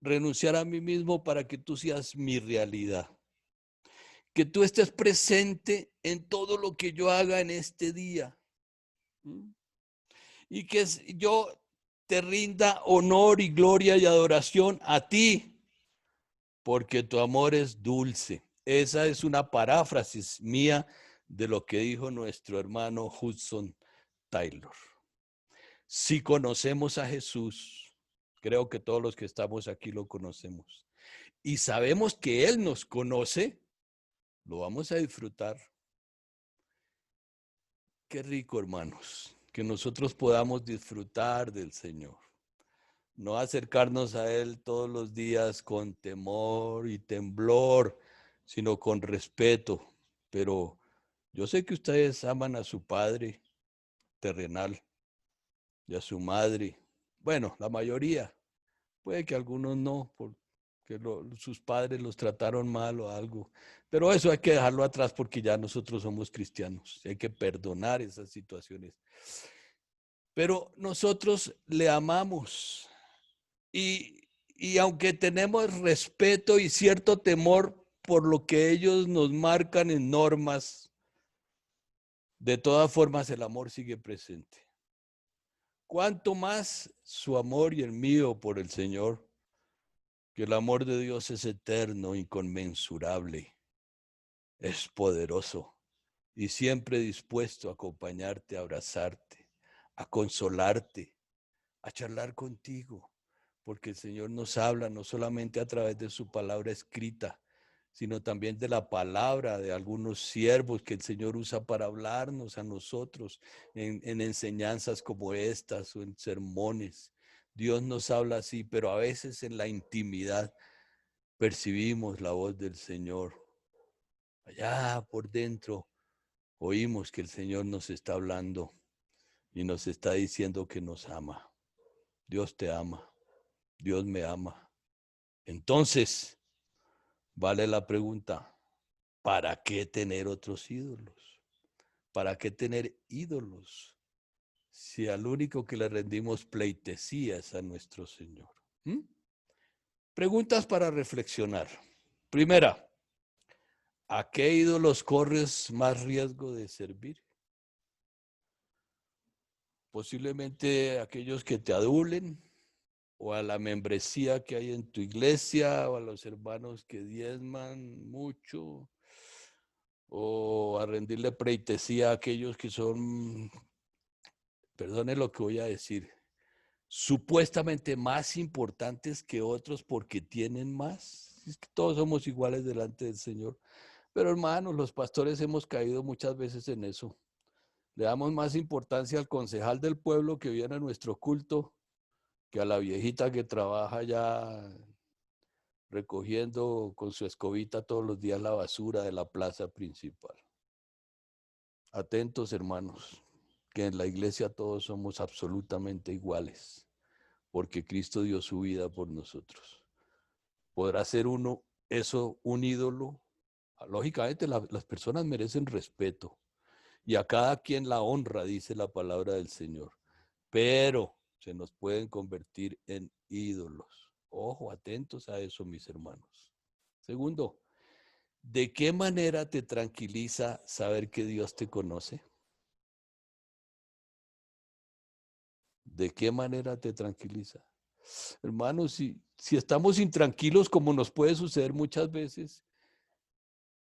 renunciar a mí mismo para que tú seas mi realidad. Que tú estés presente en todo lo que yo haga en este día. Y que yo te rinda honor y gloria y adoración a ti, porque tu amor es dulce. Esa es una paráfrasis mía de lo que dijo nuestro hermano Hudson Taylor. Si conocemos a Jesús, creo que todos los que estamos aquí lo conocemos, y sabemos que Él nos conoce, lo vamos a disfrutar. Qué rico, hermanos, que nosotros podamos disfrutar del Señor. No acercarnos a Él todos los días con temor y temblor, sino con respeto. Pero yo sé que ustedes aman a su padre terrenal y a su madre. Bueno, la mayoría. Puede que algunos no, porque sus padres los trataron mal o algo. Pero eso hay que dejarlo atrás porque ya nosotros somos cristianos. Hay que perdonar esas situaciones. Pero nosotros le amamos. Y aunque tenemos respeto y cierto temor por lo que ellos nos marcan en normas, de todas formas el amor sigue presente. Cuanto más su amor y el mío por el Señor, que el amor de Dios es eterno, inconmensurable, es poderoso y siempre dispuesto a acompañarte, a abrazarte, a consolarte, a charlar contigo. Porque el Señor nos habla no solamente a través de su palabra escrita, sino también de la palabra de algunos siervos que el Señor usa para hablarnos a nosotros en enseñanzas como estas o en sermones. Dios nos habla así, pero a veces en la intimidad percibimos la voz del Señor. Allá por dentro oímos que el Señor nos está hablando y nos está diciendo que nos ama. Dios te ama. Dios me ama. Entonces, vale la pregunta, ¿para qué tener otros ídolos? ¿Para qué tener ídolos? Si al único que le rendimos pleitesía es a nuestro Señor. Preguntas para reflexionar. Primera, ¿a qué ídolos corres más riesgo de servir? Posiblemente aquellos que te adulen, o a la membresía que hay en tu iglesia, o a los hermanos que diezman mucho, o a rendirle pleitesía a aquellos que son, perdone lo que voy a decir, supuestamente más importantes que otros porque tienen más. Es que todos somos iguales delante del Señor. Pero hermanos, los pastores hemos caído muchas veces en eso. Le damos más importancia al concejal del pueblo que viene a nuestro culto que a la viejita que trabaja ya recogiendo con su escobita todos los días la basura de la plaza principal. Atentos, hermanos, que en la iglesia todos somos absolutamente iguales, porque Cristo dio su vida por nosotros. ¿Podrá ser uno eso un ídolo? Lógicamente las personas merecen respeto y a cada quien la honra, dice la palabra del Señor, pero se nos pueden convertir en ídolos. Ojo, atentos a eso, mis hermanos. Segundo, ¿de qué manera te tranquiliza saber que Dios te conoce? ¿De qué manera te tranquiliza? Hermanos, si estamos intranquilos, como nos puede suceder muchas veces,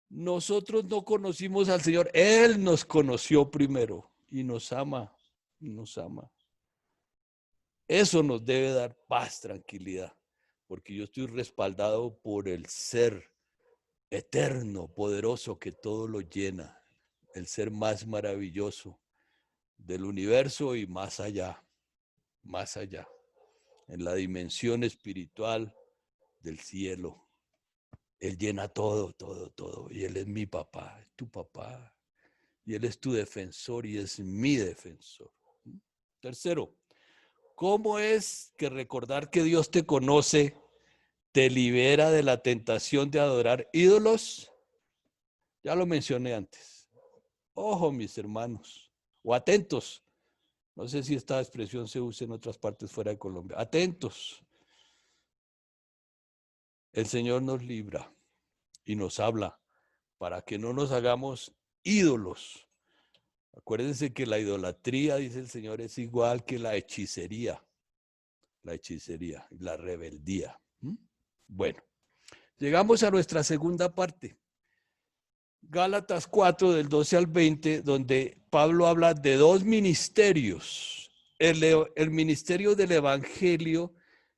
nosotros no conocimos al Señor. Él nos conoció primero y nos ama, y nos ama. Eso nos debe dar paz, tranquilidad, porque yo estoy respaldado por el ser eterno, poderoso, que todo lo llena, el ser más maravilloso del universo y más allá, en la dimensión espiritual del cielo. Él llena todo, todo, todo, y Él es mi papá, es tu papá, y Él es tu defensor y es mi defensor. Tercero, ¿cómo es que recordar que Dios te conoce te libera de la tentación de adorar ídolos? Ya lo mencioné antes. Ojo, mis hermanos, o atentos. No sé si esta expresión se usa en otras partes fuera de Colombia. Atentos. El Señor nos libra y nos habla para que no nos hagamos ídolos. Acuérdense que la idolatría, dice el Señor, es igual que la hechicería y la rebeldía. Bueno, Llegamos a nuestra segunda parte. Gálatas 4, del 12 al 20, donde Pablo habla de dos ministerios. El ministerio del evangelio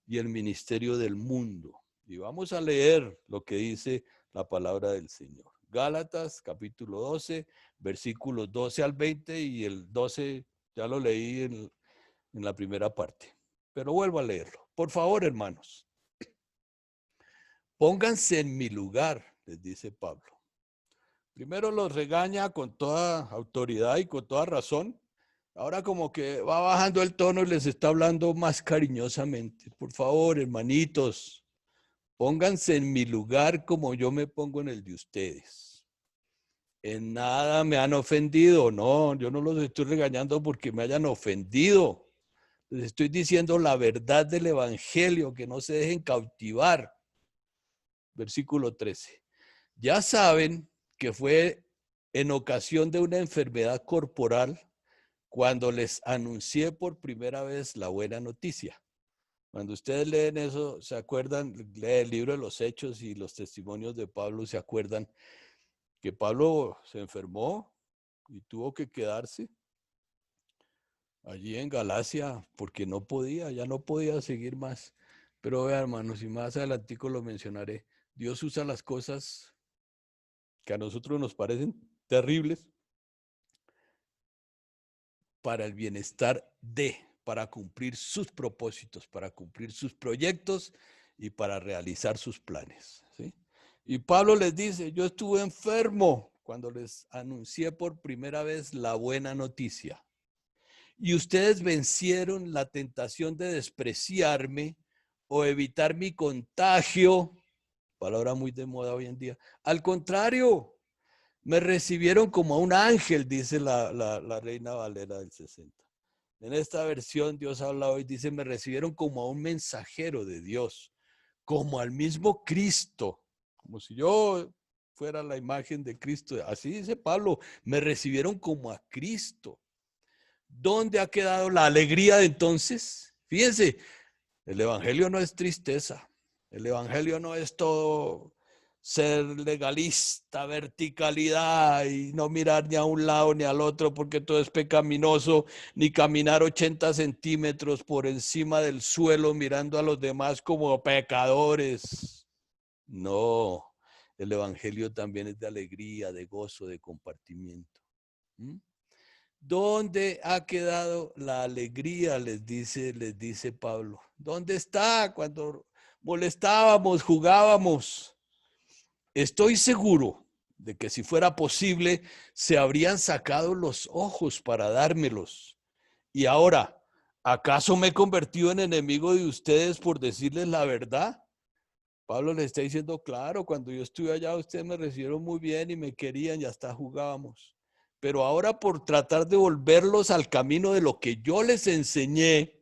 y el ministerio del mundo. Y vamos a leer lo que dice la palabra del Señor. Gálatas capítulo 12, versículos 12 al 20, y el 12 ya lo leí en la primera parte. Pero vuelvo a leerlo. Por favor, hermanos, pónganse en mi lugar, les dice Pablo. Primero los regaña con toda autoridad y con toda razón. Ahora como que va bajando el tono y les está hablando más cariñosamente. Por favor, hermanitos, pónganse en mi lugar como yo me pongo en el de ustedes. En nada me han ofendido. No, yo no los estoy regañando porque me hayan ofendido. Les estoy diciendo la verdad del evangelio, que no se dejen cautivar. Versículo 13. Ya saben que fue en ocasión de una enfermedad corporal cuando les anuncié por primera vez la buena noticia. Cuando ustedes leen eso, se acuerdan, leen el libro de los Hechos y los testimonios de Pablo, se acuerdan que Pablo se enfermó y tuvo que quedarse allí en Galacia porque no podía, ya no podía seguir más. Pero vean, hermanos, y más adelantico lo mencionaré, Dios usa las cosas que a nosotros nos parecen terribles para el bienestar para cumplir sus propósitos, para cumplir sus proyectos y para realizar sus planes, ¿sí? Y Pablo les dice, yo estuve enfermo cuando les anuncié por primera vez la buena noticia. Y ustedes vencieron la tentación de despreciarme o evitar mi contagio, palabra muy de moda hoy en día. Al contrario, me recibieron como a un ángel, dice la Reina Valera del 60. En esta versión Dios habla hoy, dice, me recibieron como a un mensajero de Dios, como al mismo Cristo, como si yo fuera la imagen de Cristo. Así dice Pablo, me recibieron como a Cristo. ¿Dónde ha quedado la alegría de entonces? Fíjense, el evangelio no es tristeza. El evangelio no es todo ser legalista, verticalidad y no mirar ni a un lado ni al otro porque todo es pecaminoso, ni caminar 80 centímetros por encima del suelo mirando a los demás como pecadores. No, el evangelio también es de alegría, de gozo, de compartimiento. ¿Mm? ¿Dónde ha quedado la alegría? Les dice Pablo. ¿Dónde está cuando molestábamos, jugábamos? Estoy seguro de que si fuera posible, se habrían sacado los ojos para dármelos. Y ahora, ¿acaso me he convertido en enemigo de ustedes por decirles la verdad? Pablo les está diciendo, claro, cuando yo estuve allá, ustedes me recibieron muy bien y me querían y hasta jugábamos. Pero ahora por tratar de volverlos al camino de lo que yo les enseñé,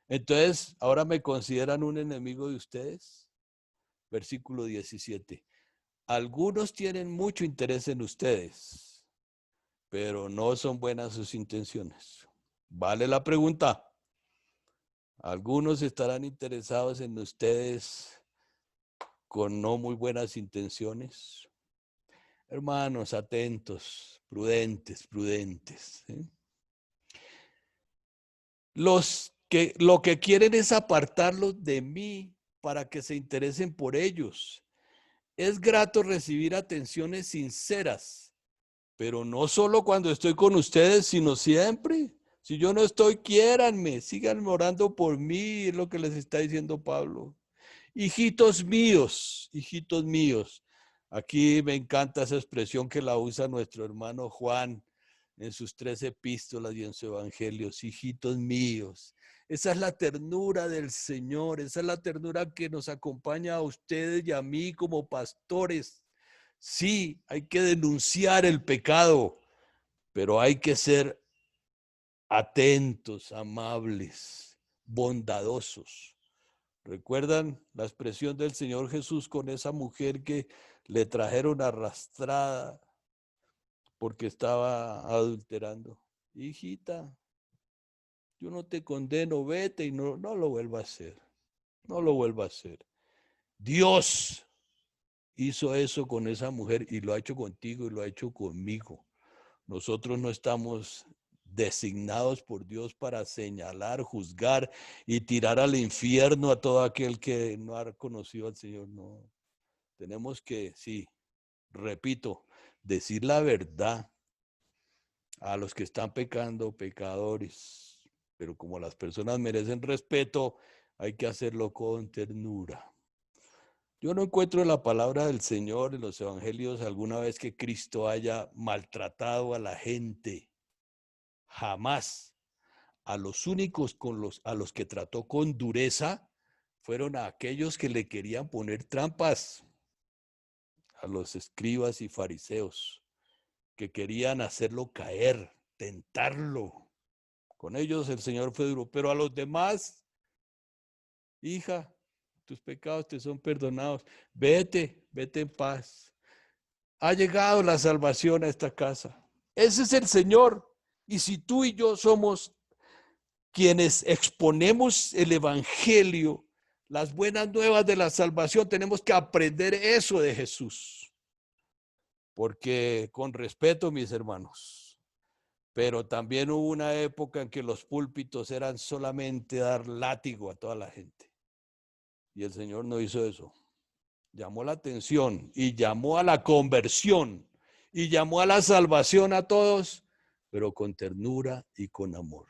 entonces ahora me consideran un enemigo de ustedes. Versículo 17. Algunos tienen mucho interés en ustedes, pero no son buenas sus intenciones. ¿Vale la pregunta? Algunos estarán interesados en ustedes con no muy buenas intenciones. Hermanos, atentos, prudentes, prudentes. ¿Sí? Lo que quieren es apartarlos de mí para que se interesen por ellos. Es grato recibir atenciones sinceras, pero no solo cuando estoy con ustedes, sino siempre. Si yo no estoy, quiéranme, sigan orando por mí, es lo que les está diciendo Pablo. Hijitos míos. Aquí me encanta esa expresión que la usa nuestro hermano Juan en sus 3 epístolas y en su evangelio, hijitos míos. Esa es la ternura del Señor, esa es la ternura que nos acompaña a ustedes y a mí como pastores. Sí, hay que denunciar el pecado, pero hay que ser atentos, amables, bondadosos. ¿Recuerdan la expresión del Señor Jesús con esa mujer que le trajeron arrastrada porque estaba adulterando? Hijita, yo no te condeno, vete y no lo vuelva a hacer. No lo vuelva a hacer. Dios hizo eso con esa mujer y lo ha hecho contigo y lo ha hecho conmigo. Nosotros no estamos designados por Dios para señalar, juzgar y tirar al infierno a todo aquel que no ha conocido al Señor. No, tenemos que, sí, repito, decir la verdad a los que están pecando, pecadores. Pero como las personas merecen respeto, hay que hacerlo con ternura. Yo no encuentro en la palabra del Señor, en los evangelios, alguna vez que Cristo haya maltratado a la gente. Jamás. A los únicos a los que trató con dureza fueron a aquellos que le querían poner trampas, a los escribas y fariseos, que querían hacerlo caer, tentarlo. Con ellos el Señor fue duro, pero a los demás, hija, tus pecados te son perdonados. Vete, vete en paz. Ha llegado la salvación a esta casa. Ese es el Señor. Y si tú y yo somos quienes exponemos el evangelio, las buenas nuevas de la salvación, tenemos que aprender eso de Jesús. Porque con respeto, mis hermanos, pero también hubo una época en que los púlpitos eran solamente dar látigo a toda la gente. Y el Señor no hizo eso. Llamó la atención y llamó a la conversión y llamó a la salvación a todos, pero con ternura y con amor.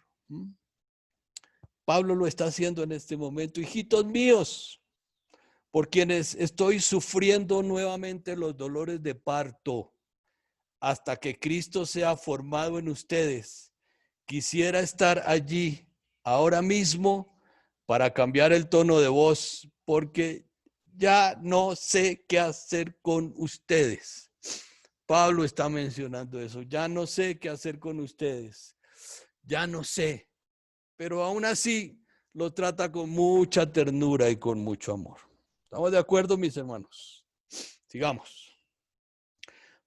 Pablo lo está haciendo en este momento. Hijitos míos, por quienes estoy sufriendo nuevamente los dolores de parto, hasta que Cristo sea formado en ustedes, quisiera estar allí ahora mismo para cambiar el tono de voz, porque ya no sé qué hacer con ustedes. Pablo está mencionando eso. Ya no sé qué hacer con ustedes. Ya no sé. Pero aún así lo trata con mucha ternura y con mucho amor. ¿Estamos de acuerdo, mis hermanos? Sigamos.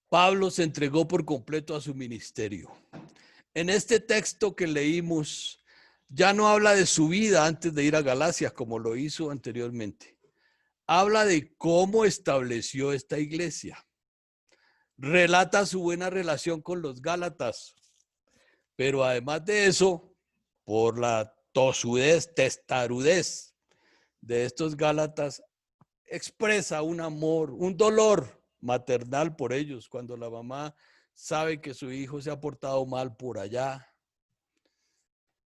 Pablo se entregó por completo a su ministerio. En este texto que leímos, ya no habla de su vida antes de ir a Galacia, como lo hizo anteriormente. Habla de cómo estableció esta iglesia. Relata su buena relación con los Gálatas. Pero además de eso, por la tosudez, testarudez de estos Gálatas, expresa un amor, un dolor maternal por ellos, cuando la mamá sabe que su hijo se ha portado mal por allá.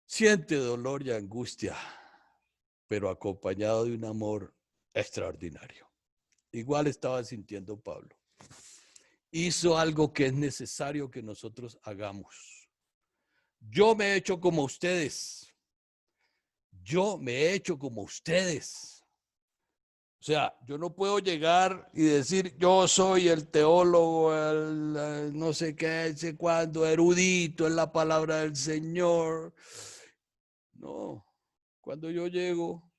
Siente dolor y angustia, pero acompañado de un amor extraordinario. Igual estaba sintiendo Pablo. Hizo algo que es necesario que nosotros hagamos. Yo me he hecho como ustedes. Yo me he hecho como ustedes. O sea, yo no puedo llegar y decir, yo soy el teólogo, el no sé qué, sé cuándo, erudito en la palabra del Señor. No, cuando yo llego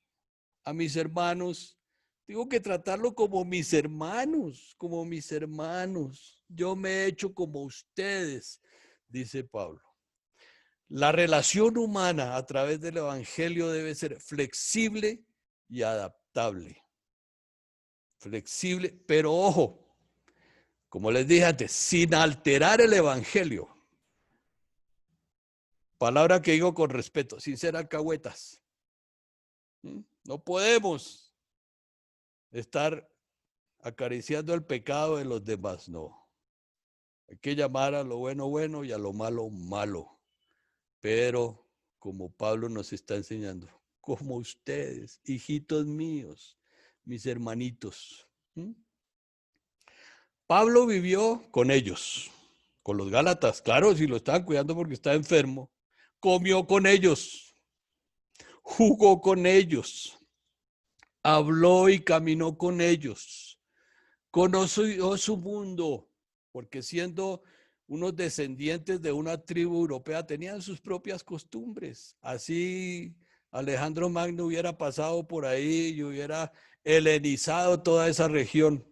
a mis hermanos, tengo que tratarlo como mis hermanos, como mis hermanos. Yo me he hecho como ustedes, dice Pablo. La relación humana a través del evangelio debe ser flexible y adaptable. Flexible, pero ojo, como les dije antes, sin alterar el evangelio. Palabra que digo con respeto, sin ser alcahuetas. No podemos estar acariciando el pecado de los demás, no. Hay que llamar a lo bueno bueno y a lo malo malo. Pero como Pablo nos está enseñando, como ustedes, hijitos míos, mis hermanitos. Pablo vivió con ellos, con los Gálatas, claro, si lo estaban cuidando porque estaba enfermo. Comió con ellos, jugó con ellos, habló y caminó con ellos, conoció su mundo, porque siendo unos descendientes de una tribu europea tenían sus propias costumbres. Así Alejandro Magno hubiera pasado por ahí y hubiera helenizado toda esa región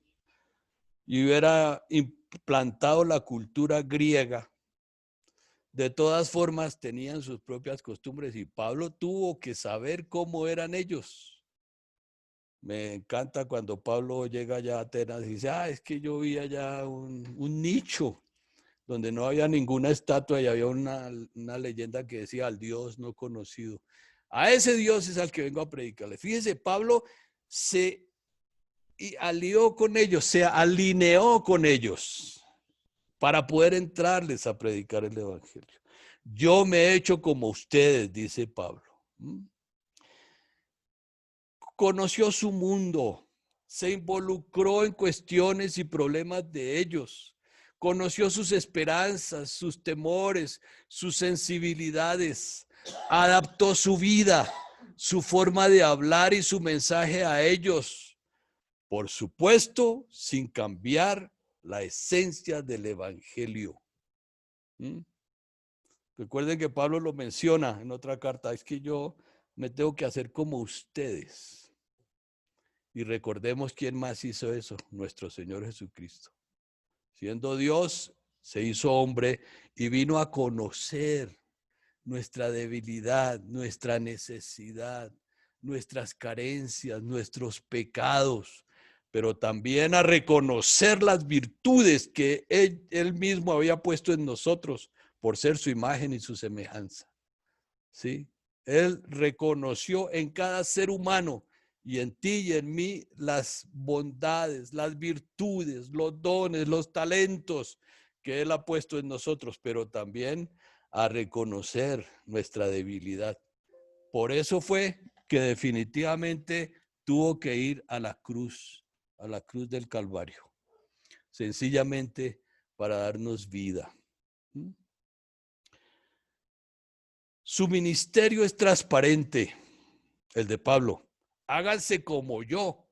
y hubiera implantado la cultura griega. De todas formas, tenían sus propias costumbres y Pablo tuvo que saber cómo eran ellos. Me encanta cuando Pablo llega allá a Atenas y dice, es que yo vi allá un nicho donde no había ninguna estatua y había una leyenda que decía al Dios no conocido. A ese Dios es al que vengo a predicarle. Fíjese, Pablo se alió con ellos, se alineó con ellos para poder entrarles a predicar el evangelio. Yo me he hecho como ustedes, dice Pablo. Conoció su mundo, se involucró en cuestiones y problemas de ellos, conoció sus esperanzas, sus temores, sus sensibilidades, adaptó su vida, su forma de hablar y su mensaje a ellos, por supuesto, sin cambiar la esencia del evangelio. Recuerden que Pablo lo menciona en otra carta, es que yo me tengo que hacer como ustedes. Y recordemos quién más hizo eso, nuestro Señor Jesucristo. Siendo Dios, se hizo hombre y vino a conocer nuestra debilidad, nuestra necesidad, nuestras carencias, nuestros pecados, pero también a reconocer las virtudes que él mismo había puesto en nosotros por ser su imagen y su semejanza. ¿Sí? Él reconoció en cada ser humano y en ti y en mí las bondades, las virtudes, los dones, los talentos que Él ha puesto en nosotros, pero también a reconocer nuestra debilidad. Por eso fue que definitivamente tuvo que ir a la cruz del Calvario, sencillamente para darnos vida. Su ministerio es transparente, el de Pablo. Háganse como yo,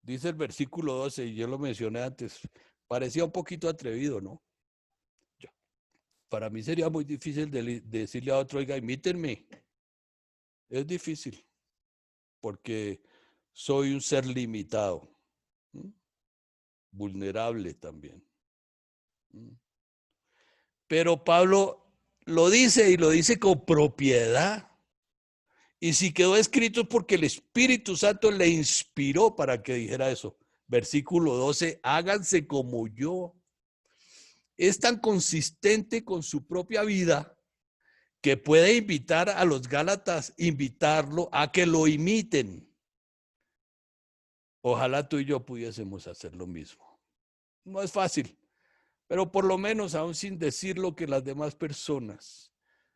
dice el versículo 12, y yo lo mencioné antes. Parecía un poquito atrevido, ¿no? Para mí sería muy difícil decirle a otro, oiga, imítenme. Es difícil, porque soy un ser limitado, vulnerable también. Pero Pablo lo dice y lo dice con propiedad. Y si quedó escrito es porque el Espíritu Santo le inspiró para que dijera eso. Versículo 12, háganse como yo. Es tan consistente con su propia vida que puede invitar a los Gálatas, invitarlo a que lo imiten. Ojalá tú y yo pudiésemos hacer lo mismo. No es fácil, pero por lo menos aún sin decir lo que las demás personas,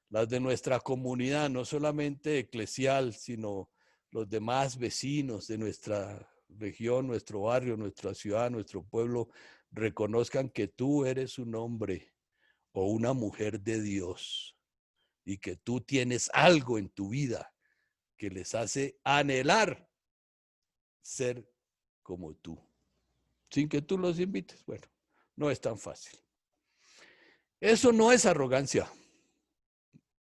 las de nuestra comunidad, no solamente eclesial, sino los demás vecinos de nuestra región, nuestro barrio, nuestra ciudad, nuestro pueblo, reconozcan que tú eres un hombre o una mujer de Dios y que tú tienes algo en tu vida que les hace anhelar ser como tú, sin que tú los invites. Bueno, no es tan fácil. Eso no es arrogancia.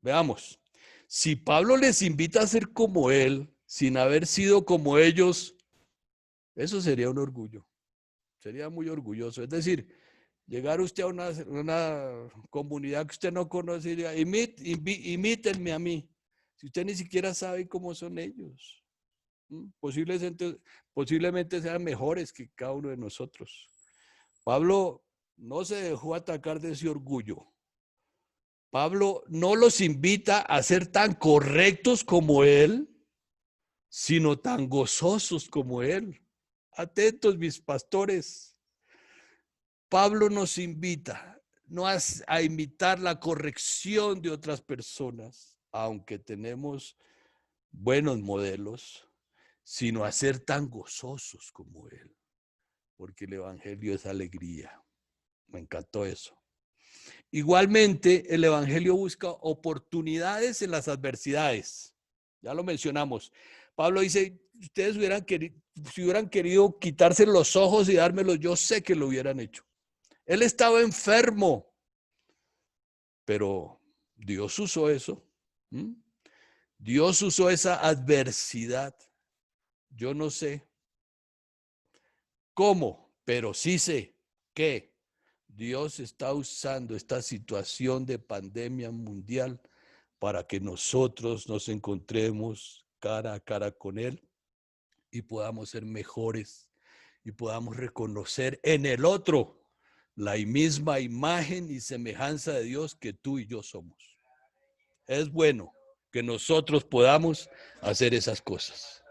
Veamos, si Pablo les invita a ser como él, sin haber sido como ellos, eso sería un orgullo. Sería muy orgulloso. Es decir, llegar usted a una comunidad que usted no conoce y diga, imítenme a mí. Si usted ni siquiera sabe cómo son ellos. Posiblemente sean mejores que cada uno de nosotros. Pablo no se dejó atacar de ese orgullo. Pablo no los invita a ser tan correctos como él, sino tan gozosos como él. Atentos, mis pastores. Pablo nos invita no a imitar la corrección de otras personas, aunque tenemos buenos modelos, sino a ser tan gozosos como él, porque el evangelio es alegría. Me encantó eso. Igualmente, el evangelio busca oportunidades en las adversidades. Ya lo mencionamos. Pablo dice, ustedes si hubieran querido quitarse los ojos y dármelos, yo sé que lo hubieran hecho. Él estaba enfermo, pero Dios usó eso. Dios usó esa adversidad. Yo no sé cómo, pero sí sé que Dios está usando esta situación de pandemia mundial para que nosotros nos encontremos cara a cara con Él y podamos ser mejores y podamos reconocer en el otro la misma imagen y semejanza de Dios que tú y yo somos. Es bueno que nosotros podamos hacer esas cosas.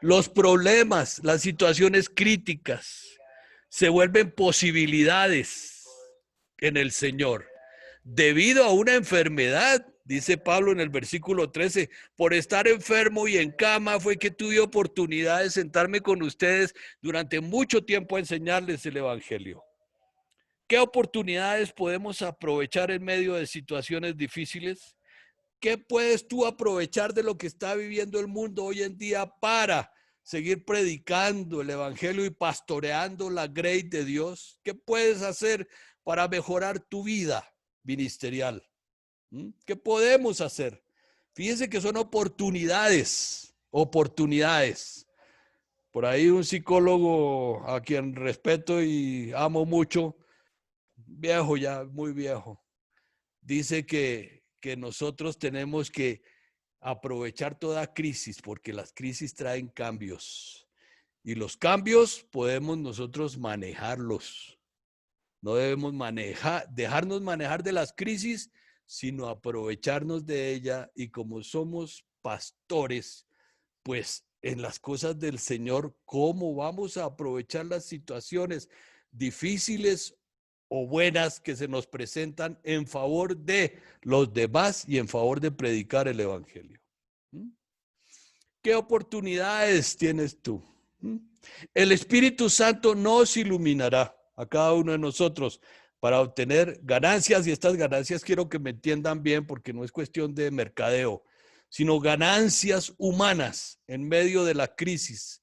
Los problemas, las situaciones críticas se vuelven posibilidades en el Señor. Debido a una enfermedad, dice Pablo en el versículo 13, por estar enfermo y en cama fue que tuve oportunidad de sentarme con ustedes durante mucho tiempo a enseñarles el Evangelio. ¿Qué oportunidades podemos aprovechar en medio de situaciones difíciles? ¿Qué puedes tú aprovechar de lo que está viviendo el mundo hoy en día para seguir predicando el Evangelio y pastoreando la grey de Dios? ¿Qué puedes hacer para mejorar tu vida ministerial? ¿Qué podemos hacer? Fíjense que son oportunidades. Por ahí un psicólogo a quien respeto y amo mucho, viejo ya, muy viejo, dice que nosotros tenemos que aprovechar toda crisis porque las crisis traen cambios y los cambios podemos nosotros manejarlos. No debemos dejarnos manejar de las crisis, sino aprovecharnos de ella y como somos pastores, pues en las cosas del Señor, ¿cómo vamos a aprovechar las situaciones difíciles o buenas que se nos presentan en favor de los demás y en favor de predicar el Evangelio? ¿Qué oportunidades tienes tú? El Espíritu Santo nos iluminará a cada uno de nosotros para obtener ganancias, y estas ganancias quiero que me entiendan bien porque no es cuestión de mercadeo, sino ganancias humanas en medio de la crisis,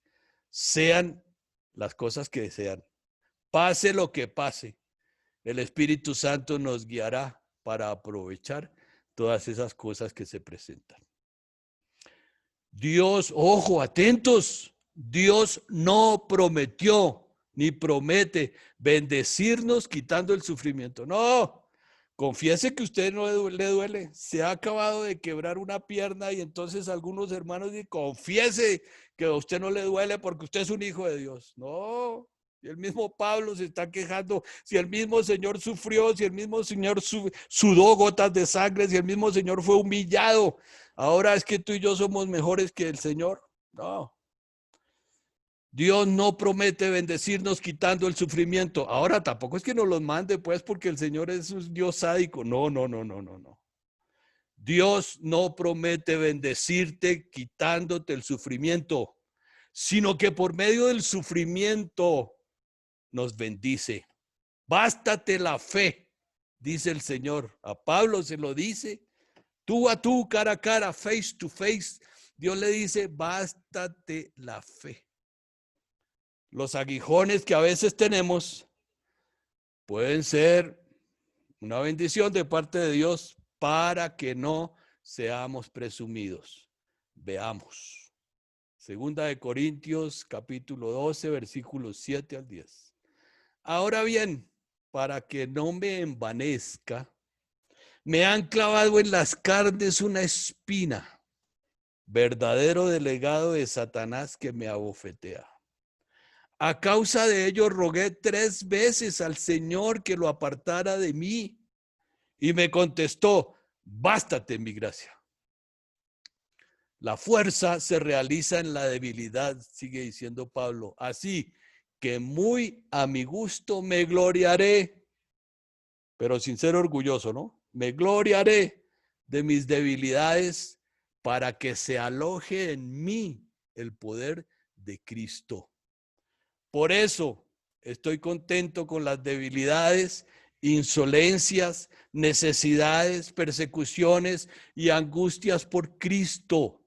sean las cosas que desean. Pase lo que pase, el Espíritu Santo nos guiará para aprovechar todas esas cosas que se presentan. Dios, ojo, atentos, Dios no prometió ni promete bendecirnos quitando el sufrimiento. No, confiese que usted no le duele. Se ha acabado de quebrar una pierna y entonces algunos hermanos dicen, confiese que a usted no le duele porque usted es un hijo de Dios. No, y el mismo Pablo se está quejando. Si el mismo Señor sufrió, si el mismo Señor sudó gotas de sangre, si el mismo Señor fue humillado, ahora es que tú y yo somos mejores que el Señor. No. Dios no promete bendecirnos quitando el sufrimiento. Ahora tampoco es que nos los mande, pues, porque el Señor es un Dios sádico. No. Dios no promete bendecirte quitándote el sufrimiento, sino que por medio del sufrimiento nos bendice. Bástate la fe, dice el Señor. A Pablo se lo dice, tú a tú, cara a cara, face to face. Dios le dice, bástate la fe. Los aguijones que a veces tenemos pueden ser una bendición de parte de Dios para que no seamos presumidos. Veamos. Segunda de Corintios, capítulo 12, versículos 7 al 10. Ahora bien, para que no me envanezca, me han clavado en las carnes una espina, verdadero delegado de Satanás que me abofetea. A causa de ello rogué 3 veces al Señor que lo apartara de mí, y me contestó, bástate mi gracia. La fuerza se realiza en la debilidad, sigue diciendo Pablo. Así que muy a mi gusto me gloriaré, pero sin ser orgulloso, ¿no? Me gloriaré de mis debilidades para que se aloje en mí el poder de Cristo. Por eso estoy contento con las debilidades, insolencias, necesidades, persecuciones y angustias por Cristo.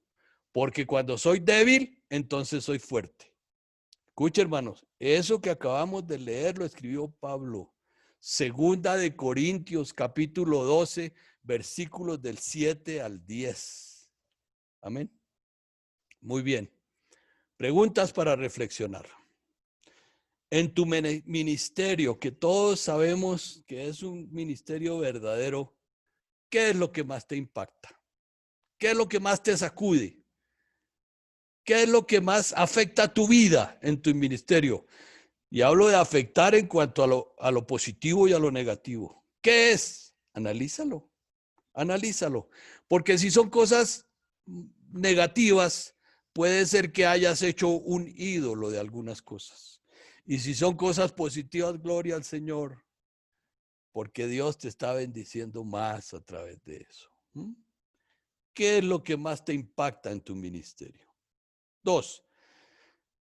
Porque cuando soy débil, entonces soy fuerte. Escuchen, hermanos, eso que acabamos de leer lo escribió Pablo. Segunda de Corintios, capítulo 12, versículos del 7 al 10. Amén. Muy bien. Preguntas para reflexionar. En tu ministerio, que todos sabemos que es un ministerio verdadero, ¿qué es lo que más te impacta? ¿Qué es lo que más te sacude? ¿Qué es lo que más afecta tu vida en tu ministerio? Y hablo de afectar en cuanto a lo positivo y a lo negativo. ¿Qué es? Analízalo, analízalo. Porque si son cosas negativas, puede ser que hayas hecho un ídolo de algunas cosas. Y si son cosas positivas, gloria al Señor, porque Dios te está bendiciendo más a través de eso. ¿Qué es lo que más te impacta en tu ministerio? 2,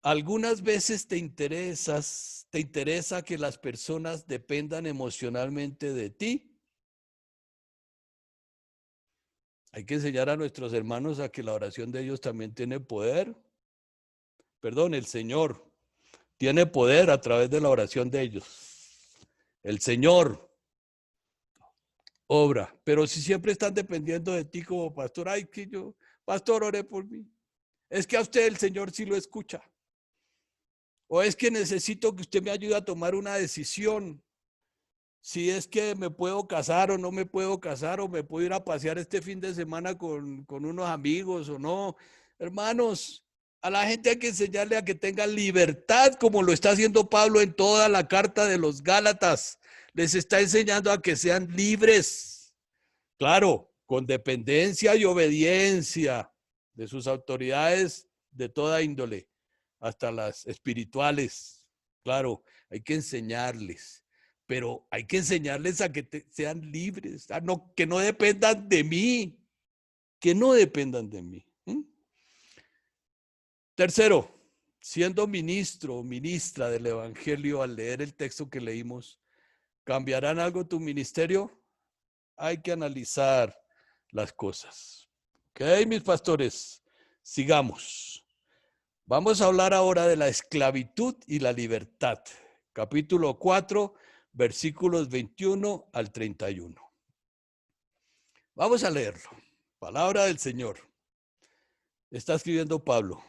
algunas veces te interesa que las personas dependan emocionalmente de ti. Hay que enseñar a nuestros hermanos a que la oración de ellos también tiene poder. Perdón, el Señor tiene poder a través de la oración de ellos. El Señor obra, pero si siempre están dependiendo de ti como pastor, ay, que yo, pastor, ore por mí. Es que a usted el Señor sí lo escucha. O es que necesito que usted me ayude a tomar una decisión. Si es que me puedo casar o no me puedo casar, o me puedo ir a pasear este fin de semana con unos amigos o no. Hermanos, a la gente hay que enseñarle a que tenga libertad, como lo está haciendo Pablo en toda la carta de los Gálatas. Les está enseñando a que sean libres. Claro, con dependencia y obediencia de sus autoridades de toda índole, hasta las espirituales. Claro, hay que enseñarles, pero hay que enseñarles a que sean libres, que no dependan de mí, que no dependan de mí. Tercero, siendo ministro o ministra del Evangelio, al leer el texto que leímos, ¿cambiarán algo tu ministerio? Hay que analizar las cosas. Ok, mis pastores, sigamos. Vamos a hablar ahora de la esclavitud y la libertad. Capítulo 4, versículos 21 al 31. Vamos a leerlo. Palabra del Señor. Está escribiendo Pablo.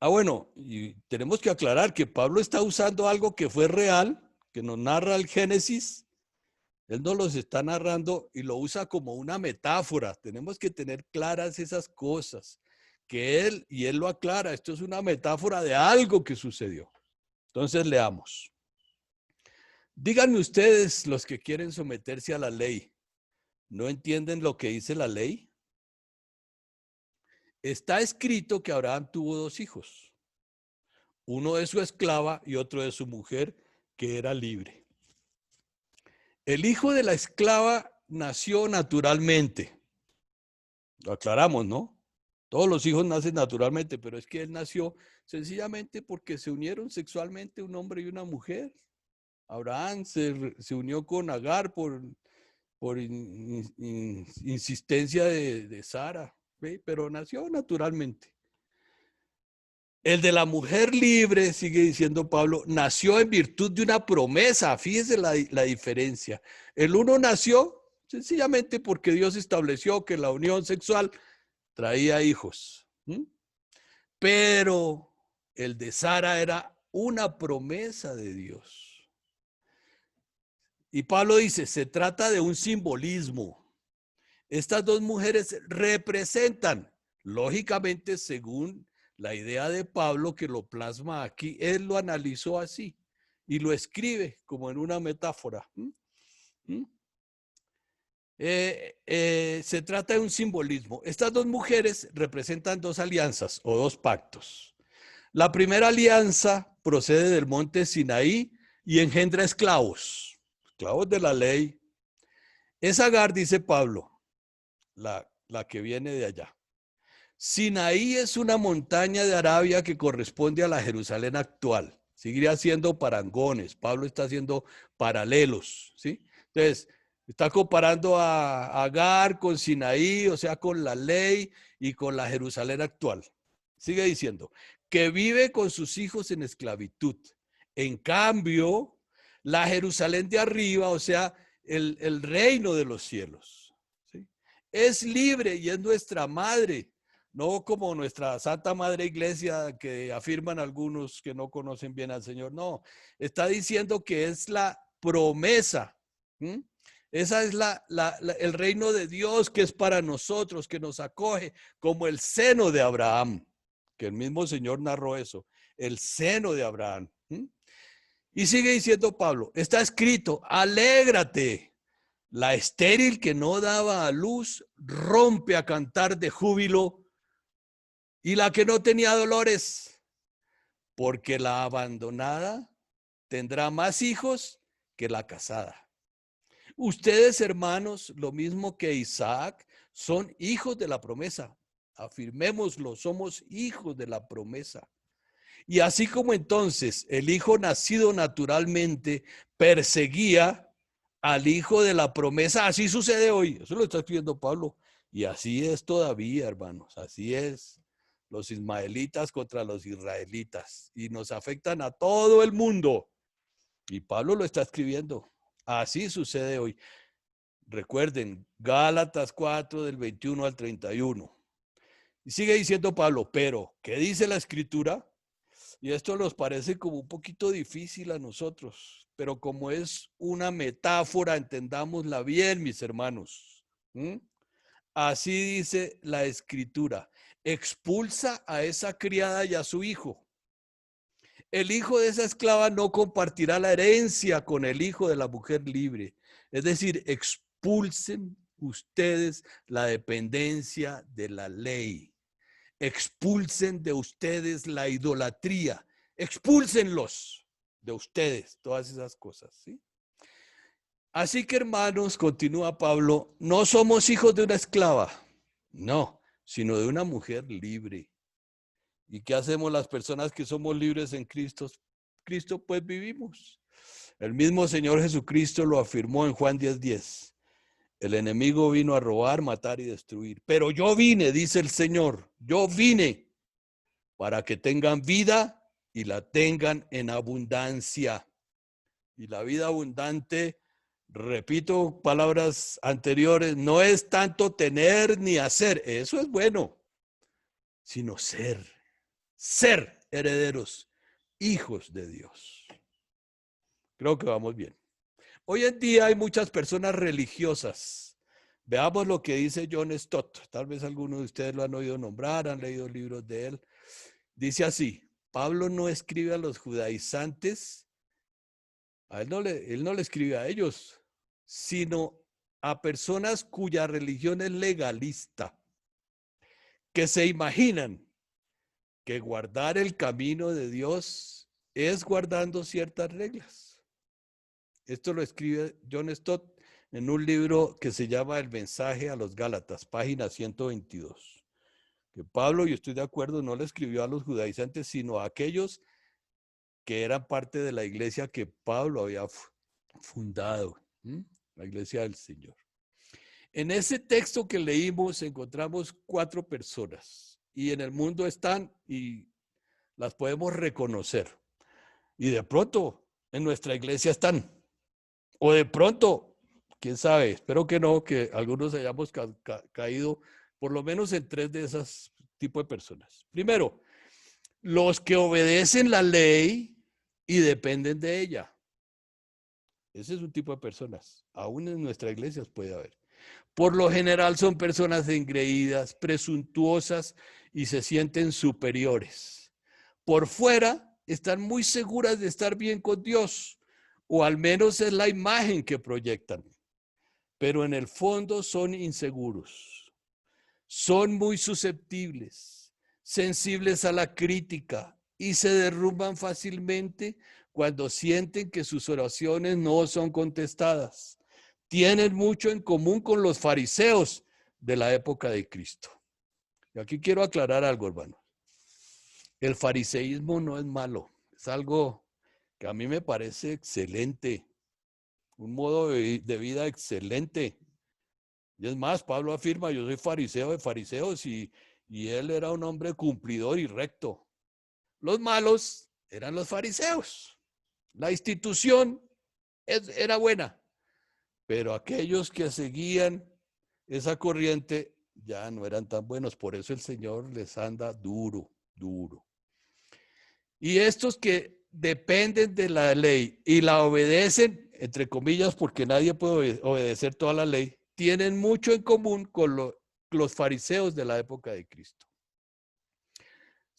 Bueno, y tenemos que aclarar que Pablo está usando algo que fue real, que nos narra el Génesis. Él nos los está narrando y lo usa como una metáfora. Tenemos que tener claras esas cosas. Que él lo aclara. Esto es una metáfora de algo que sucedió. Entonces leamos. Díganme ustedes, los que quieren someterse a la ley, ¿no entienden lo que dice la ley? Está escrito que Abraham tuvo 2 hijos. Uno de su esclava y otro de su mujer, que era libre. El hijo de la esclava nació naturalmente. Lo aclaramos, ¿no? Todos los hijos nacen naturalmente, pero es que él nació sencillamente porque se unieron sexualmente un hombre y una mujer. Abraham se unió con Agar por insistencia de Sara, ¿sí? Pero nació naturalmente. El de la mujer libre, sigue diciendo Pablo, nació en virtud de una promesa. Fíjese la diferencia. El uno nació sencillamente porque Dios estableció que la unión sexual traía hijos. Pero el de Sara era una promesa de Dios. Y Pablo dice, se trata de un simbolismo. Estas 2 mujeres representan, lógicamente, según la idea de Pablo que lo plasma aquí, él lo analizó así y lo escribe como en una metáfora. Se trata de un simbolismo. Estas 2 mujeres representan 2 alianzas o 2 pactos. La primera alianza procede del monte Sinaí y engendra esclavos de la ley. Es Agar, dice Pablo, la que viene de allá. Sinaí es una montaña de Arabia que corresponde a la Jerusalén actual. Seguiría siendo parangones. Pablo está haciendo paralelos, ¿sí? Entonces, está comparando a Agar con Sinaí, o sea, con la ley y con la Jerusalén actual. Sigue diciendo, que vive con sus hijos en esclavitud. En cambio, la Jerusalén de arriba, o sea, el reino de los cielos, ¿sí? Es libre y es nuestra madre. No como nuestra Santa Madre Iglesia que afirman algunos que no conocen bien al Señor. No, está diciendo que es la promesa. Esa es el reino de Dios que es para nosotros, que nos acoge como el seno de Abraham. que el mismo Señor narró eso, el seno de Abraham. Y sigue diciendo Pablo, está escrito, alégrate. La estéril que no daba a luz rompe a cantar de júbilo, y la que no tenía dolores, porque la abandonada tendrá más hijos que la casada. Ustedes, hermanos, lo mismo que Isaac, son hijos de la promesa. Afirmémoslo, somos hijos de la promesa. Y así como entonces el hijo nacido naturalmente perseguía al hijo de la promesa, así sucede hoy. Eso lo está escribiendo Pablo. Y así es todavía, hermanos. Así es. Los ismaelitas contra los israelitas. Y nos afectan a todo el mundo. Y Pablo lo está escribiendo. Así sucede hoy. Recuerden, Gálatas 4 del 21 al 31. Y sigue diciendo Pablo, pero, ¿qué dice la Escritura? Y esto nos parece como un poquito difícil a nosotros, pero como es una metáfora, entendámosla bien, mis hermanos. Así dice la Escritura, expulsa a esa criada y a su hijo. El hijo de esa esclava no compartirá la herencia con el hijo de la mujer libre. Es decir, expulsen ustedes la dependencia de la ley. Expulsen de ustedes la idolatría, expúlsenlos de ustedes, todas esas cosas, ¿sí? Así que, hermanos, continúa Pablo, no somos hijos de una esclava, no, sino de una mujer libre. ¿Y qué hacemos las personas que somos libres en Cristo? Cristo, pues vivimos. El mismo Señor Jesucristo lo afirmó en Juan 10:10. El enemigo vino a robar, matar y destruir. Pero yo vine, dice el Señor, yo vine para que tengan vida y la tengan en abundancia. Y la vida abundante, repito palabras anteriores, no es tanto tener ni hacer, eso es bueno, sino ser herederos, hijos de Dios. Creo que vamos bien. Hoy en día hay muchas personas religiosas. Veamos lo que dice John Stott. Tal vez algunos de ustedes lo han oído nombrar, han leído libros de él. Dice así, Pablo no escribe a los judaizantes, él no le escribe a ellos, sino a personas cuya religión es legalista, que se imaginan que guardar el camino de Dios es guardando ciertas reglas. Esto lo escribe John Stott en un libro que se llama El mensaje a los Gálatas, página 122. Que Pablo, y estoy de acuerdo, no le escribió a los judaizantes, sino a aquellos que eran parte de la iglesia que Pablo había fundado, la iglesia del Señor. En ese texto que leímos encontramos 4 personas y en el mundo están y las podemos reconocer. Y de pronto en nuestra iglesia están. O de pronto, quién sabe, espero que no, que algunos hayamos caído por lo menos en 3 de esos tipos de personas. Primero, los que obedecen la ley y dependen de ella. Ese es un tipo de personas. Aún en nuestras iglesias puede haber. Por lo general son personas engreídas, presuntuosas y se sienten superiores. Por fuera están muy seguras de estar bien con Dios, o al menos es la imagen que proyectan. Pero en el fondo son inseguros. Son muy susceptibles, sensibles a la crítica y se derrumban fácilmente cuando sienten que sus oraciones no son contestadas. Tienen mucho en común con los fariseos de la época de Cristo. Y aquí quiero aclarar algo, hermano. El fariseísmo no es malo, es algo que a mí me parece excelente, un modo de vida excelente. Y es más, Pablo afirma, yo soy fariseo de fariseos y él era un hombre cumplidor y recto. Los malos eran los fariseos. La institución era buena, pero aquellos que seguían esa corriente ya no eran tan buenos. Por eso el Señor les anda duro, duro. Y estos que dependen de la ley y la obedecen, entre comillas, porque nadie puede obedecer toda la ley, tienen mucho en común con los fariseos de la época de Cristo.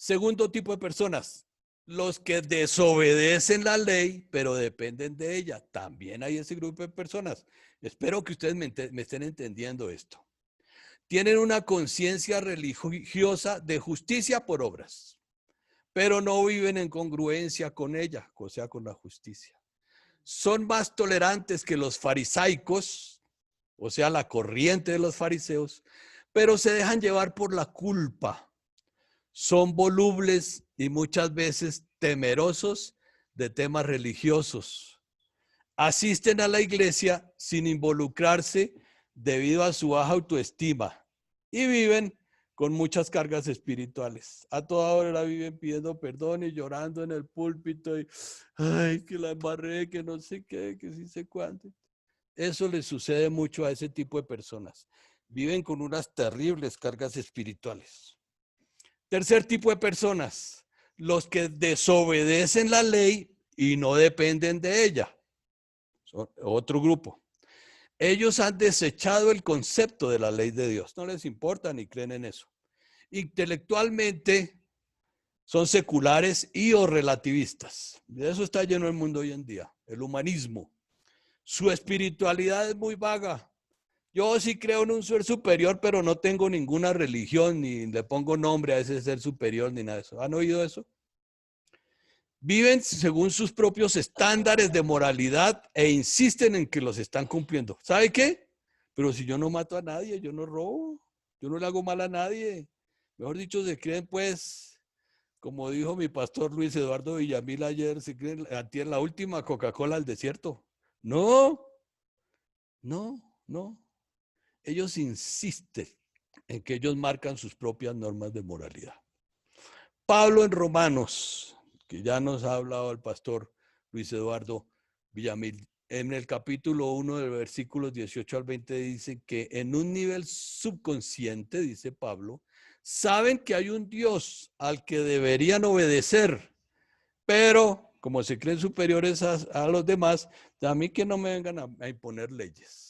Segundo tipo de personas, los que desobedecen la ley, pero dependen de ella. También hay ese grupo de personas. Espero que ustedes me estén entendiendo esto. Tienen una conciencia religiosa de justicia por obras, pero no viven en congruencia con ella, o sea, con la justicia. Son más tolerantes que los farisaicos, o sea, la corriente de los fariseos, pero se dejan llevar por la culpa. Son volubles y muchas veces temerosos de temas religiosos. Asisten a la iglesia sin involucrarse debido a su baja autoestima y viven con muchas cargas espirituales. A toda hora viven pidiendo perdón y llorando en el púlpito y ay, que la embarré, que no sé qué, que sí sé cuánto. Eso le sucede mucho a ese tipo de personas. Viven con unas terribles cargas espirituales. Tercer tipo de personas, los que desobedecen la ley y no dependen de ella. Son otro grupo. Ellos han desechado el concepto de la ley de Dios. No les importa ni creen en eso. Intelectualmente son seculares y o relativistas. De eso está lleno el mundo hoy en día, el humanismo. Su espiritualidad es muy vaga. Yo sí creo en un ser superior, pero no tengo ninguna religión, ni le pongo nombre a ese ser superior, ni nada de eso. ¿Han oído eso? Viven según sus propios estándares de moralidad e insisten en que los están cumpliendo. ¿Sabe qué? Pero si yo no mato a nadie, yo no robo, yo no le hago mal a nadie. Mejor dicho, se creen pues, como dijo mi pastor Luis Eduardo Villamil ayer, se creen en la última Coca-Cola al desierto. No, no, no. Ellos insisten en que ellos marcan sus propias normas de moralidad. Pablo en Romanos, que ya nos ha hablado el pastor Luis Eduardo Villamil, en el capítulo 1 del versículos 18 al 20 dice que en un nivel subconsciente, dice Pablo, saben que hay un Dios al que deberían obedecer, pero como se creen superiores a los demás, a mí que no me vengan a imponer leyes.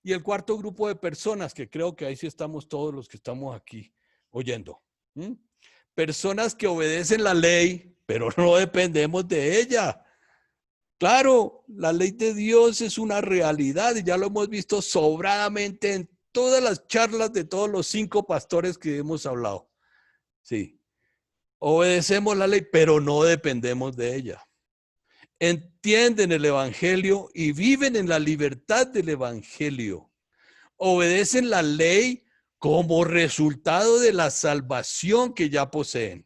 Y el cuarto grupo de personas, que creo que ahí sí estamos todos los que estamos aquí oyendo. Personas que obedecen la ley, pero no dependemos de ella. Claro, la ley de Dios es una realidad y ya lo hemos visto sobradamente en todas las charlas de todos los 5 pastores que hemos hablado. Sí, obedecemos la ley, pero no dependemos de ella. Entienden el evangelio y viven en la libertad del evangelio. Obedecen la ley como resultado de la salvación que ya poseen.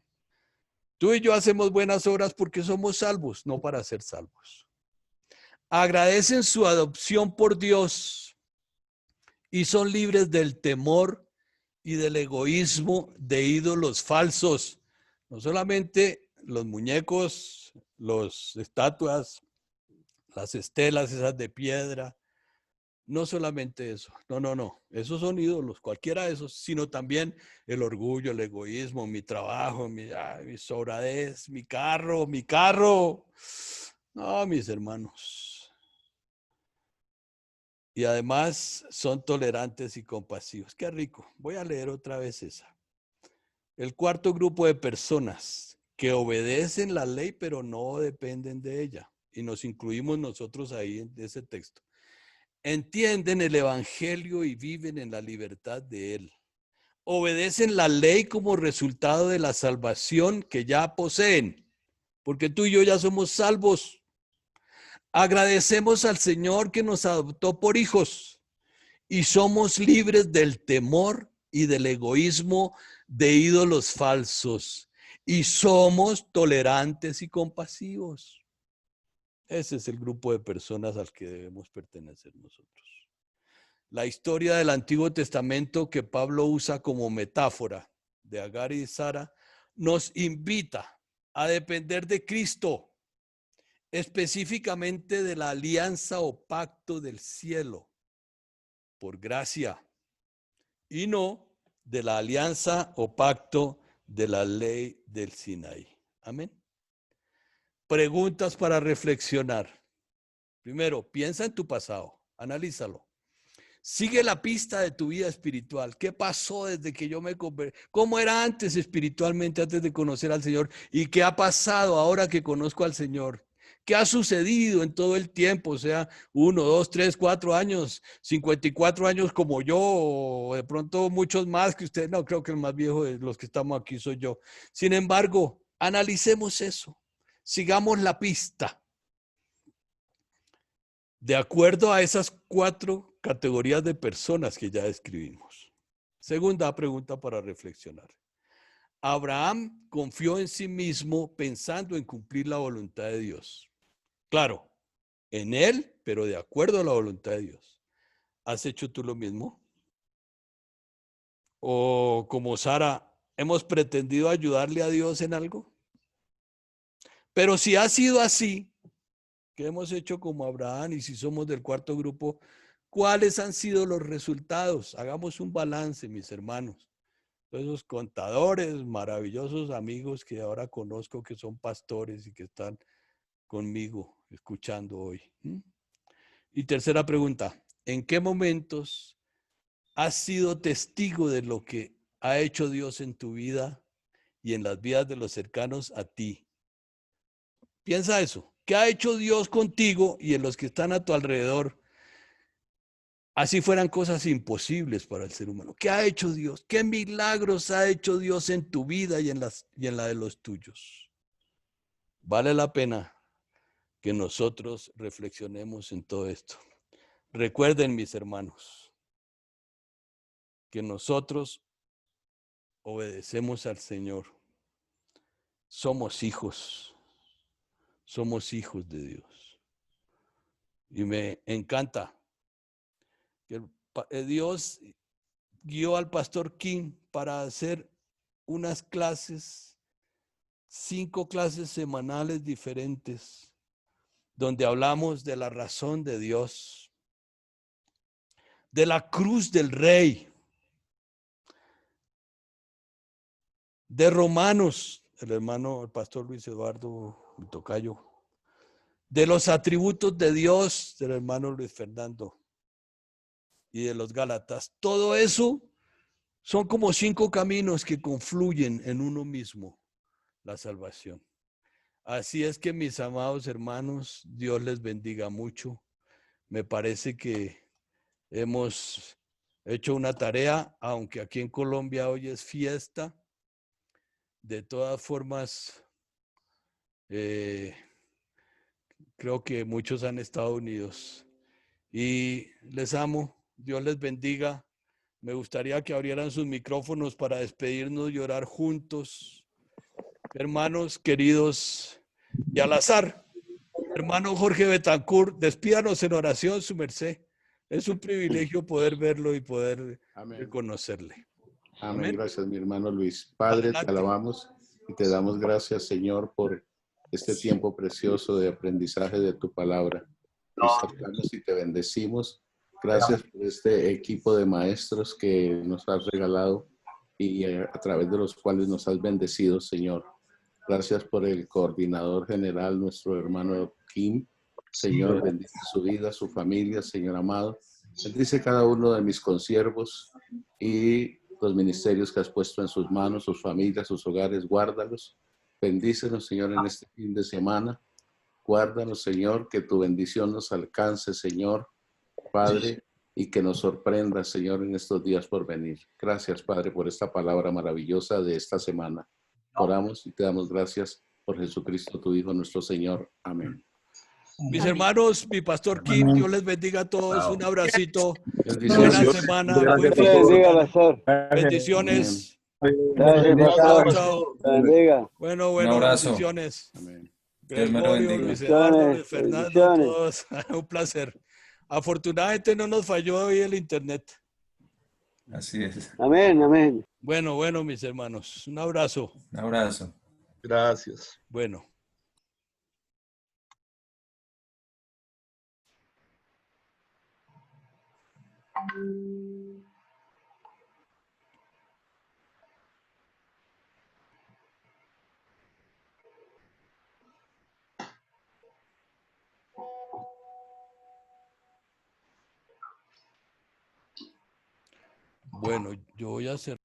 Tú y yo hacemos buenas obras porque somos salvos, no para ser salvos. Agradecen su adopción por Dios y son libres del temor y del egoísmo de ídolos falsos. No solamente los muñecos, las estatuas, las estelas esas de piedra, no solamente eso, no, esos son ídolos, cualquiera de esos, sino también el orgullo, el egoísmo, mi trabajo, mi sobradez, mi carro. No, mis hermanos. Y además son tolerantes y compasivos. Qué rico. Voy a leer otra vez esa. El cuarto grupo de personas que obedecen la ley, pero no dependen de ella. Y nos incluimos nosotros ahí en ese texto. Entienden el evangelio y viven en la libertad de él. Obedecen la ley como resultado de la salvación que ya poseen, porque tú y yo ya somos salvos. Agradecemos al Señor que nos adoptó por hijos y somos libres del temor y del egoísmo de ídolos falsos y somos tolerantes y compasivos. Ese es el grupo de personas al que debemos pertenecer nosotros. La historia del Antiguo Testamento que Pablo usa como metáfora de Agar y Sara nos invita a depender de Cristo, específicamente de la alianza o pacto del cielo, por gracia, y no de la alianza o pacto de la ley del Sinaí. Amén. Preguntas para reflexionar. Primero, piensa en tu pasado, analízalo. Sigue la pista de tu vida espiritual. ¿Qué pasó desde que yo me convertí? ¿Cómo era antes espiritualmente, antes de conocer al Señor? ¿Y qué ha pasado ahora que conozco al Señor? ¿Qué ha sucedido en todo el tiempo? O sea, 1, 2, 3, 4 años, 54 años como yo, o de pronto muchos más que usted. No, creo que el más viejo de los que estamos aquí soy yo. Sin embargo, analicemos eso. Sigamos la pista. De acuerdo a esas 4 categorías de personas que ya describimos. Segunda pregunta para reflexionar. Abraham confió en sí mismo pensando en cumplir la voluntad de Dios. Claro, en él, pero de acuerdo a la voluntad de Dios. ¿Has hecho tú lo mismo? O como Sara, ¿hemos pretendido ayudarle a Dios en algo? Pero si ha sido así, ¿qué hemos hecho como Abraham? Y si somos del cuarto grupo, ¿cuáles han sido los resultados? Hagamos un balance, mis hermanos. Esos contadores, maravillosos amigos que ahora conozco que son pastores y que están conmigo escuchando hoy. Y tercera pregunta, ¿en qué momentos has sido testigo de lo que ha hecho Dios en tu vida y en las vidas de los cercanos a ti? Piensa eso. ¿Qué ha hecho Dios contigo y en los que están a tu alrededor? Así fueran cosas imposibles para el ser humano. ¿Qué ha hecho Dios? ¿Qué milagros ha hecho Dios en tu vida y en la de los tuyos? Vale la pena que nosotros reflexionemos en todo esto. Recuerden, mis hermanos, que nosotros obedecemos al Señor. Somos hijos de Dios. Y me encanta que Dios guió al pastor King para hacer unas clases, 5 clases semanales diferentes, donde hablamos de la razón de Dios, de la cruz del Rey, de Romanos, el pastor Luis Eduardo, mi tocayo, de los atributos de Dios, del hermano Luis Fernando, y de los Gálatas. Todo eso son como 5 caminos que confluyen en uno mismo, la salvación. Así es que, mis amados hermanos, Dios les bendiga mucho. Me parece que hemos hecho una tarea, aunque aquí en Colombia hoy es fiesta. De todas formas, creo que muchos han estado unidos. Y les amo. Dios les bendiga. Me gustaría que abrieran sus micrófonos para despedirnos y orar juntos. Hermanos queridos, y al azar, hermano Jorge Betancourt, despídanos en oración, su merced. Es un privilegio poder verlo y poder conocerle. Amén. Gracias, mi hermano Luis. Padre, adelante. Te alabamos y te damos gracias, Señor, por este tiempo precioso de aprendizaje de tu palabra. Te saludamos y te bendecimos. Gracias por este equipo de maestros que nos has regalado y a través de los cuales nos has bendecido, Señor. Gracias por el coordinador general, nuestro hermano Kim. Señor, bendice su vida, su familia, Señor amado. Bendice cada uno de mis consiervos y los ministerios que has puesto en sus manos, sus familias, sus hogares. Guárdalos. Bendícenos, Señor, en este fin de semana. Guárdanos, Señor, que tu bendición nos alcance, Señor, Padre, y que nos sorprenda, Señor, en estos días por venir. Gracias, Padre, por esta palabra maravillosa de esta semana. Oramos y te damos gracias por Jesucristo, tu Hijo, nuestro Señor. Amén. Mis hermanos, mi pastor Kim, Dios les bendiga a todos. Un abracito. Buena semana. Buen fin de semana. Bendiciones. Chao, chao. Bueno, bendiciones. Amén. Gregorio, Luis Eduardo, Luis Fernando, todos. Un placer. Afortunadamente no nos falló hoy el internet. Así es. Amén, amén. Bueno, mis hermanos. Un abrazo. Un abrazo. Gracias. Bueno. Bueno, yo voy a cerrar.